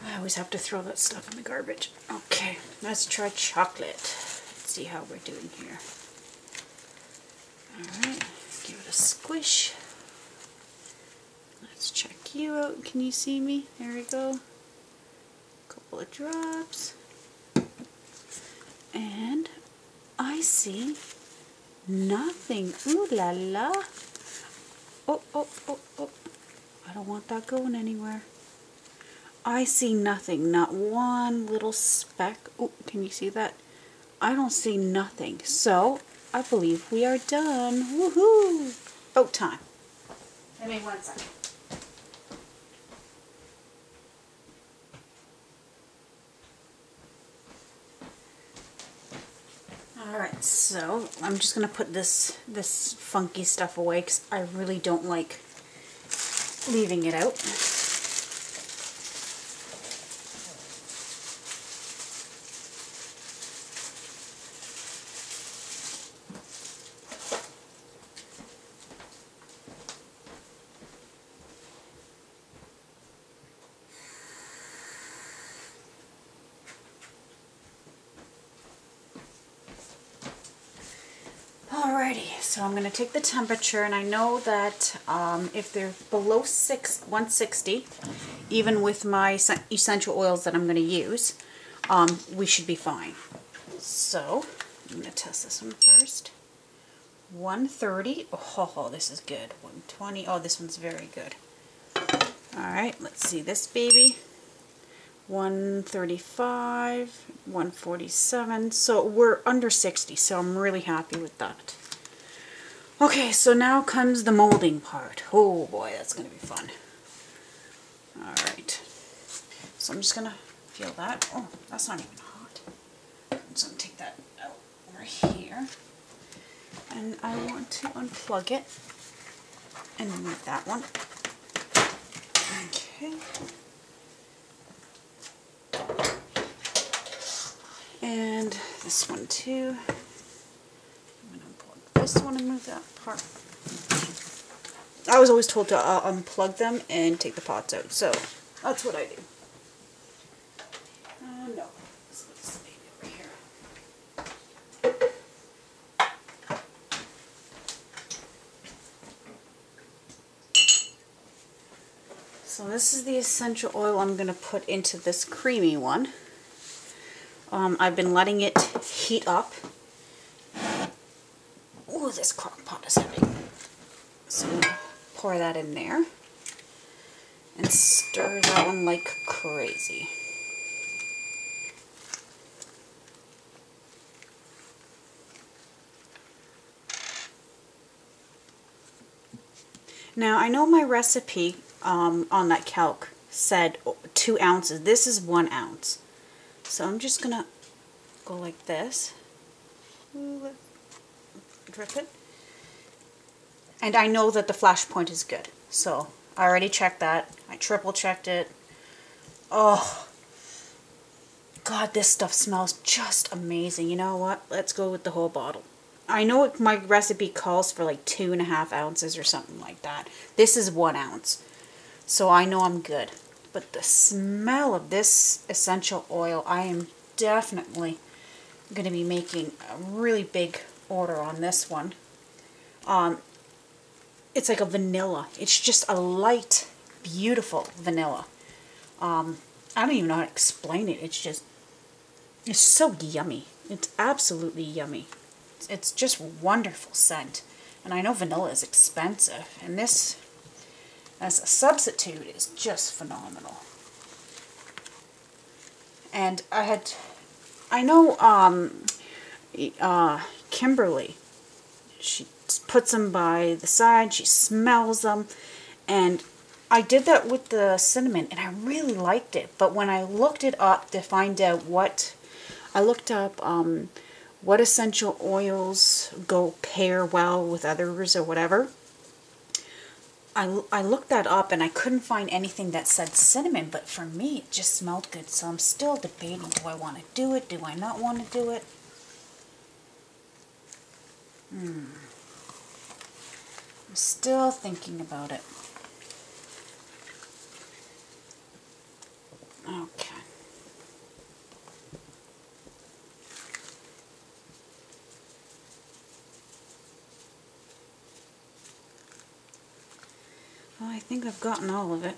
I always have to throw that stuff in the garbage. Okay, let's try chocolate. Let's see how we're doing here. Alright, give it a squish. Let's check you out. Can you see me? There we go. A couple of drops. And I see nothing. Ooh la la. Oh, oh, oh, oh. I don't want that going anywhere. I see nothing, not one little speck. Oh, can you see that? I don't see nothing. So, I believe we are done. Woohoo! About time. Give me 1 second. Alright, so I'm just going to put this funky stuff away because I really don't like leaving it out. Alrighty, so I'm going to take the temperature, and I know that if they're below 160, even with my essential oils that I'm going to use, we should be fine. So, I'm going to test this one first. 130, oh, this is good. 120, oh, this one's very good. Alright, let's see this baby. 135, 147, so we're under 60, so I'm really happy with that. Okay, so now comes the molding part. Oh boy, that's going to be fun. Alright, so I'm just going to feel that. Oh, that's not even hot. I'm just going to take that out over here, and I want to unplug it and move that one. Okay. And this one too. I'm going to unplug this one and move that part. I was always told to unplug them and take the pots out, so that's what I do. No, let's put this baby over here. So this is the essential oil I'm going to put into this creamy one. I've been letting it heat up. Ooh, this crock pot is heavy. So pour that in there and stir that one like crazy. Now, I know my recipe on that calc said 2 ounces. This is 1 ounce. So I'm just going to go like this. Drip it. And I know that the flash point is good. So I already checked that. I triple checked it. Oh, God, this stuff smells just amazing. You know what? Let's go with the whole bottle. I know my recipe calls for like 2.5 ounces or something like that. This is 1 ounce. So I know I'm good. But the smell of this essential oil, I am definitely going to be making a really big order on this one. It's like a vanilla. It's just a light, beautiful vanilla. I don't even know how to explain it. It's so yummy. It's absolutely yummy. It's just wonderful scent. And I know vanilla is expensive, and this as a substitute is just phenomenal. And I know Kimberly, she puts them by the side, she smells them, and I did that with the cinnamon, and I really liked it. But when I looked it up to find out what essential oils pair well with others or whatever, I looked that up and I couldn't find anything that said cinnamon, but for me it just smelled good. So I'm still debating, do I want to do it? Do I not want to do it? I'm still thinking about it. Okay. Well, I think I've gotten all of it.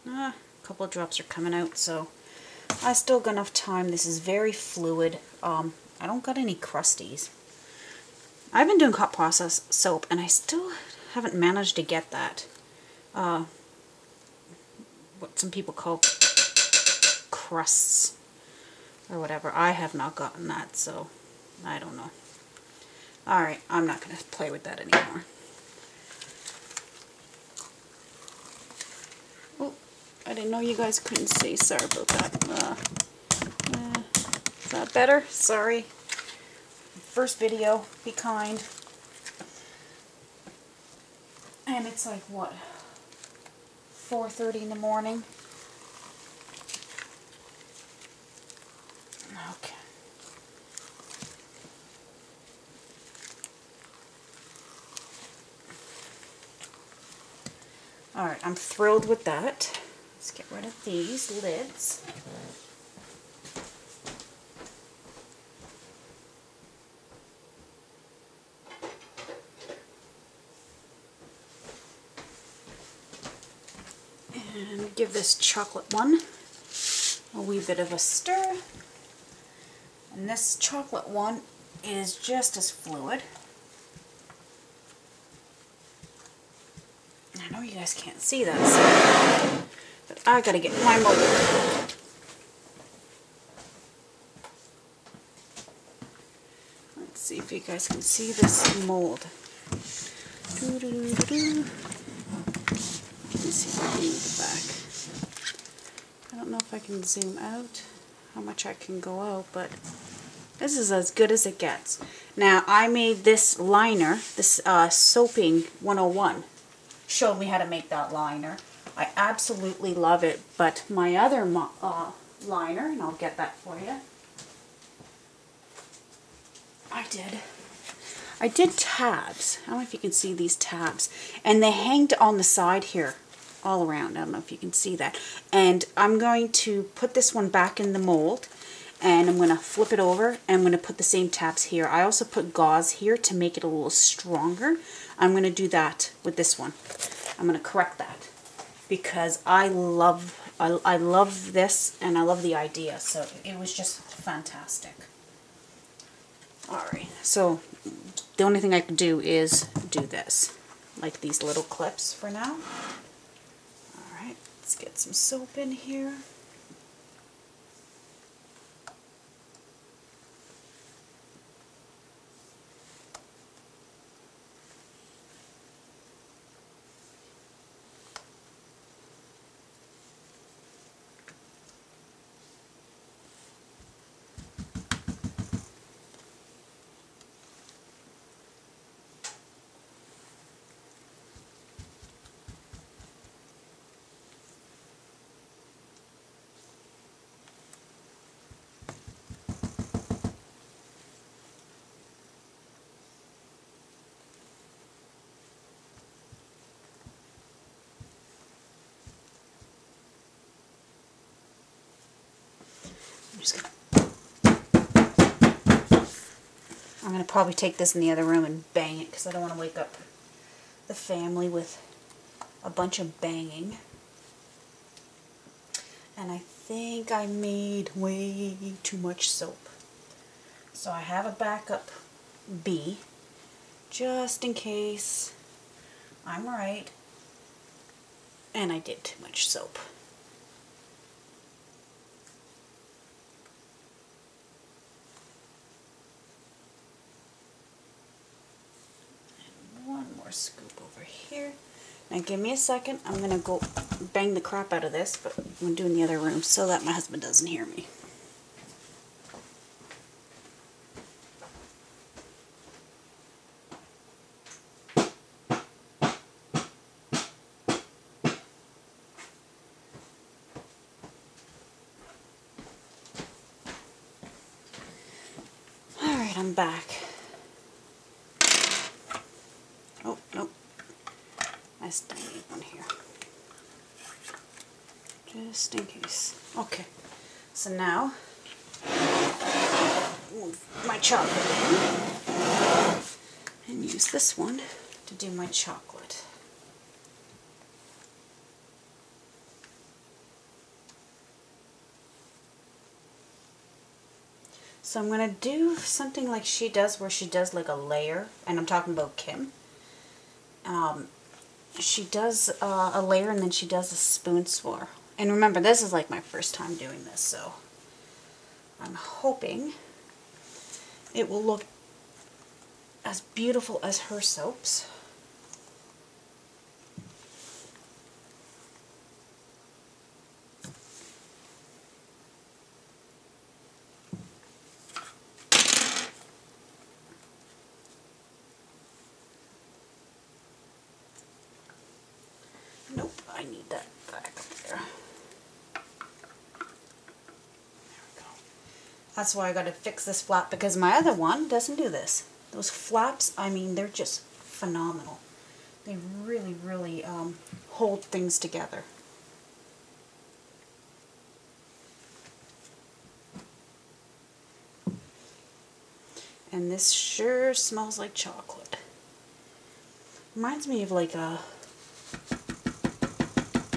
A couple of drops are coming out, so I still got enough time. This is very fluid. I don't got any crusties. I've been doing hot process soap, and I still haven't managed to get that. What some people call crusts or whatever. I have not gotten that, so I don't know. Alright, I'm not going to play with that anymore. Oh, I didn't know you guys couldn't see. Sorry about that. Is that better? Sorry. First video. Be kind. And it's like, what? 4:30 in the morning. Okay. Alright, I'm thrilled with that. Let's get rid of these lids. And give this chocolate one a wee bit of a stir. And this chocolate one is just as fluid. I know you guys can't see that, so, but I gotta get my mold. Let's see if you guys can see this mold. Let me see if I can move it back. I don't know if I can zoom out, how much I can go out, but this is as good as it gets. Now, I made this liner, this Soaping101, showed me how to make that liner. I absolutely love it, but my other liner, and I'll get that for you, I did tabs. I don't know if you can see these tabs. And they hanged on the side here, all around. I don't know if you can see that. And I'm going to put this one back in the mold, and I'm going to flip it over, and I'm going to put the same tabs here. I also put gauze here to make it a little stronger. I'm going to do that with this one. I'm going to correct that because I love this, and I love the idea. So it was just fantastic. Alright, so the only thing I can do is do this, like these little clips for now. Alright, let's get some soap in here. I'm going to probably take this in the other room and bang it because I don't want to wake up the family with a bunch of banging. And I think I made way too much soap. So I have a backup B, just in case I'm right and I did too much soap. And one more scoop over here. Now give me a second. I'm going to go bang the crap out of this, but I'm going to do it in the other room so that my husband doesn't hear me. Alright, I'm back. Oh, nope. I still need one here. Just in case. Okay, so now move my chocolate in and use this one to do my chocolate. So I'm going to do something like she does, where she does like a layer, and I'm talking about Kim. She does a layer and then she does a spoon swirl. And remember, this is like my first time doing this, so I'm hoping it will look as beautiful as her soaps. Nope, I need that back up there. That's why I got to fix this flap, because my other one doesn't do this. Those flaps, I mean, they're just phenomenal. They really, really hold things together. And this sure smells like chocolate. Reminds me of like a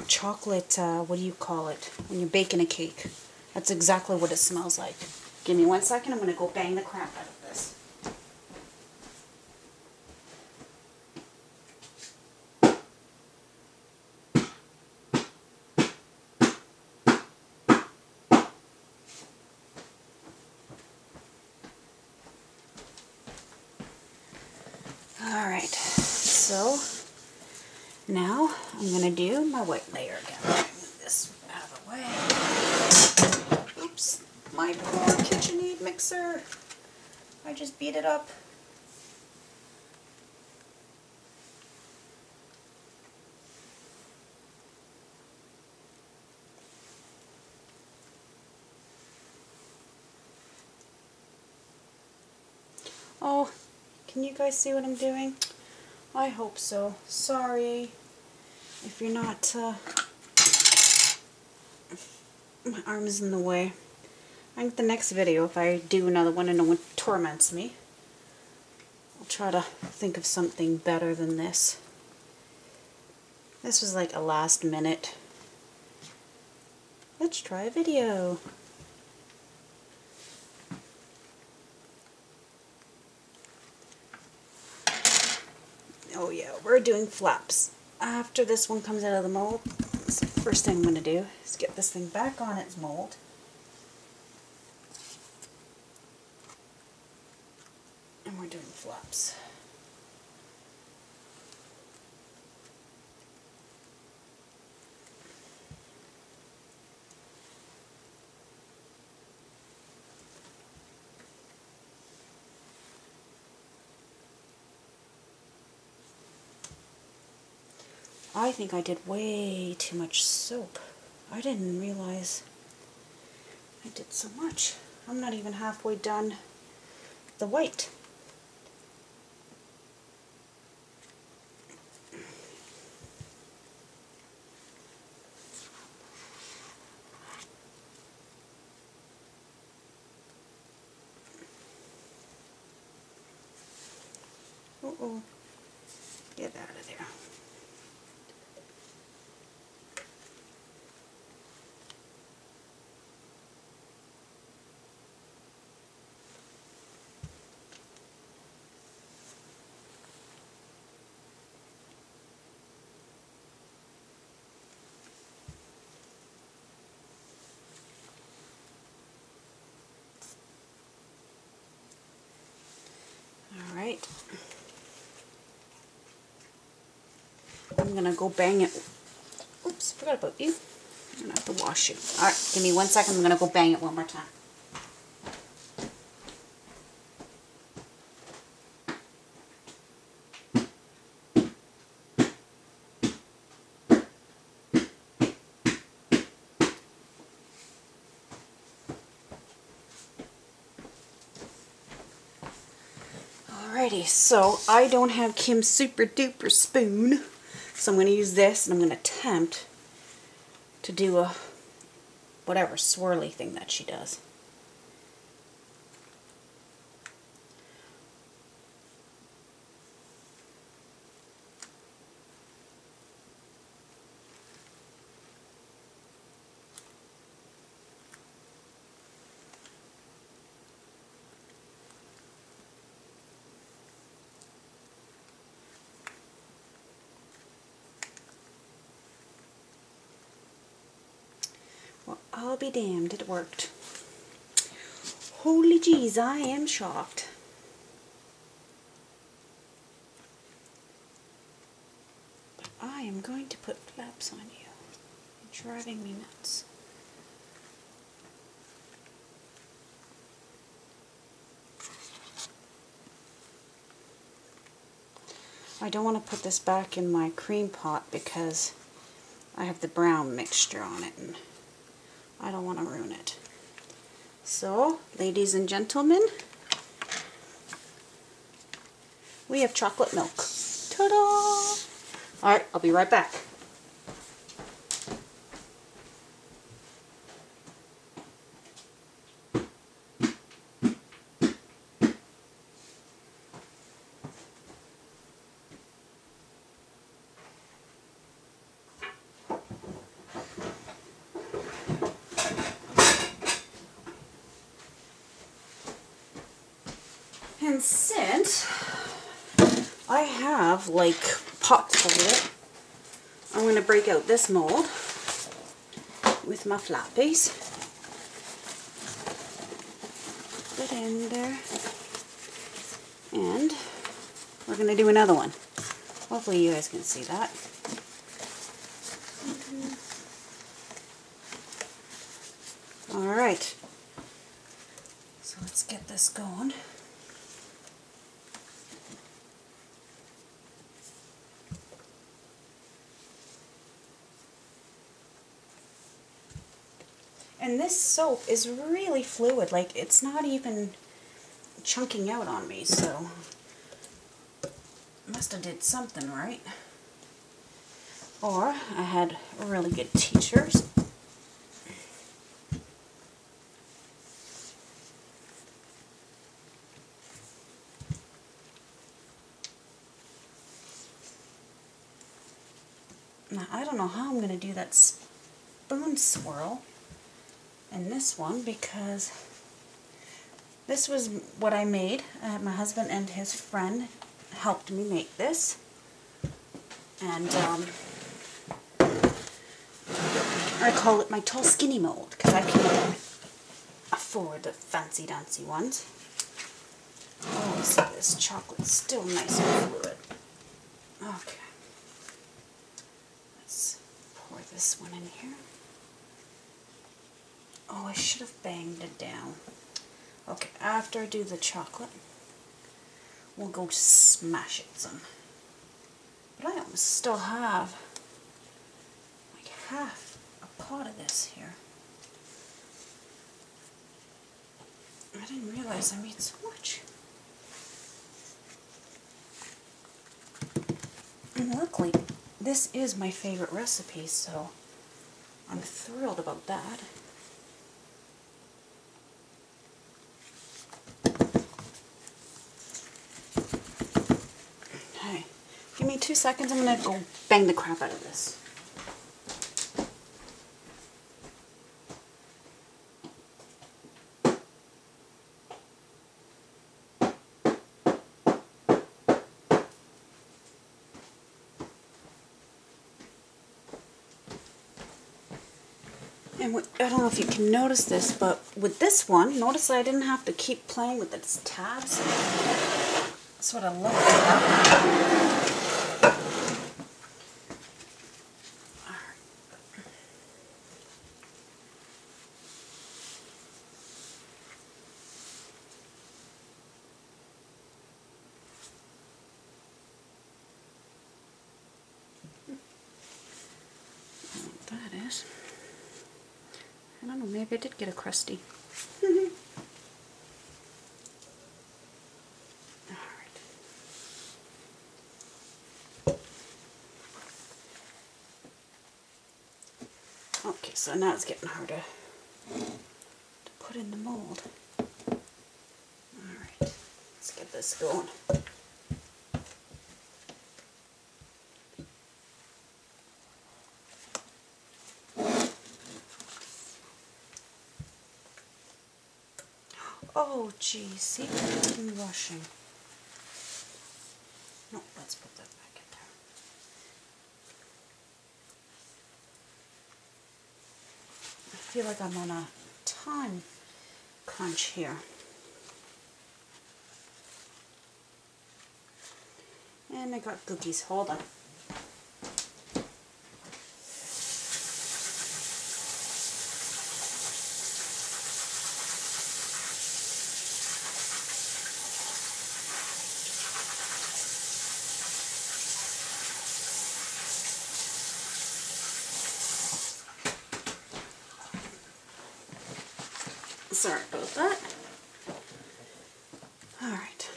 chocolate, what do you call it, when you're baking a cake. That's exactly what it smells like. Give me 1 second, I'm going to go bang the crap out of this. Alright, so now I'm going to do my white layer again. Move this out of the way. Oops, my poor KitchenAid mixer. I just beat it up. Oh, can you guys see what I'm doing? I hope so. Sorry if you're not, my arm is in the way. I think the next video, if I do another one and no one torments me, I'll try to think of something better than this. This was like a last minute. Let's try a video. Oh yeah, we're doing flaps. After this one comes out of the mold, that's the first thing I'm going to do is get this thing back on its mold. And we're doing flaps. I think I did way too much soap. I didn't realize I did so much. I'm not even halfway done the white. Uh-oh. Get out of there. I'm going to go bang it. Oops, forgot about you. I'm going to have to wash you. Alright, give me 1 second. I'm going to go bang it one more time. Alrighty, so I don't have Kim's super duper spoon, so I'm going to use this, and I'm going to attempt to do a whatever swirly thing that she does. Well, I'll be damned, it worked. Holy jeez, I am shocked. But I am going to put flaps on you. You're driving me nuts. I don't want to put this back in my cream pot because I have the brown mixture on it and I don't want to ruin it. So, ladies and gentlemen, we have chocolate milk. Ta-da! Alright, I'll be right back. And since I have like pots full of it, I'm going to break out this mold with my flappies. Put it in there. And we're going to do another one. Hopefully you guys can see that. Alright. So let's get this going. And this soap is really fluid, like it's not even chunking out on me, so must have did something right. Or I had really good teachers. Now I don't know how I'm going to do that spoon swirl in this one, because this was what I made. My husband and his friend helped me make this, and I call it my tall skinny mold because I can afford the fancy dancy ones. Oh, see, this chocolate's still nice and fluid. Okay, let's pour this one in here. Oh, I should have banged it down. Okay, after I do the chocolate, we'll go smash it some. But I almost still have like half a pot of this here. I didn't realize I made so much. And luckily, this is my favorite recipe, so I'm thrilled about that. Give me 2 seconds, I'm going to go bang the crap out of this. And I don't know if you can notice this, but with this one, notice I didn't have to keep playing with its tabs. That's what I love about it. I don't know, maybe I did get a crusty. Alright. Okay, so now it's getting harder to put in the mold. Alright, let's get this going. Oh, geez, see, I'm rushing. No, let's put that back in there. I feel like I'm on a time crunch here. And I got cookies. Hold on. Sorry about that. All right.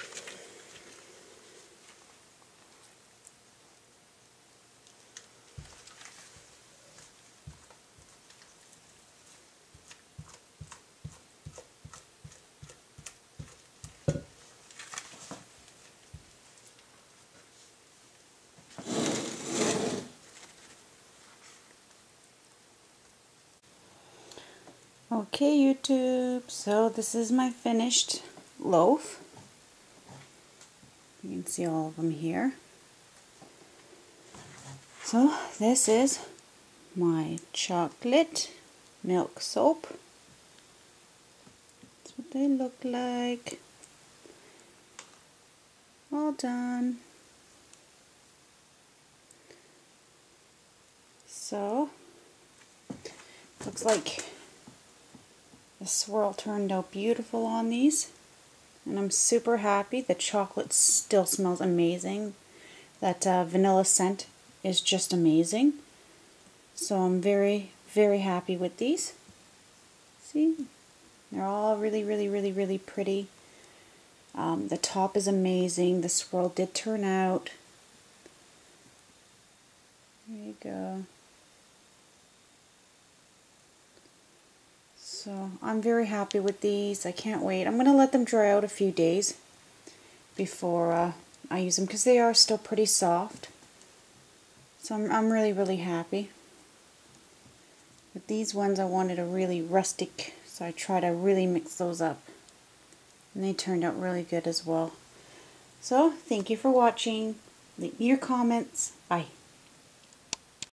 Okay, YouTube, so this is my finished loaf. You can see all of them here. So this is my chocolate milk soap. That's what they look like. All done. So, looks like the swirl turned out beautiful on these, and I'm super happy. The chocolate still smells amazing. That vanilla scent is just amazing. So I'm very, very happy with these. See? They're all really, really, really, really pretty. The top is amazing. The swirl did turn out. There you go. So I'm very happy with these. I can't wait. I'm going to let them dry out a few days before I use them, because they are still pretty soft. So I'm really, really happy. With these ones I wanted a really rustic, so I tried to really mix those up. And they turned out really good as well. So thank you for watching. Leave me your comments. Bye.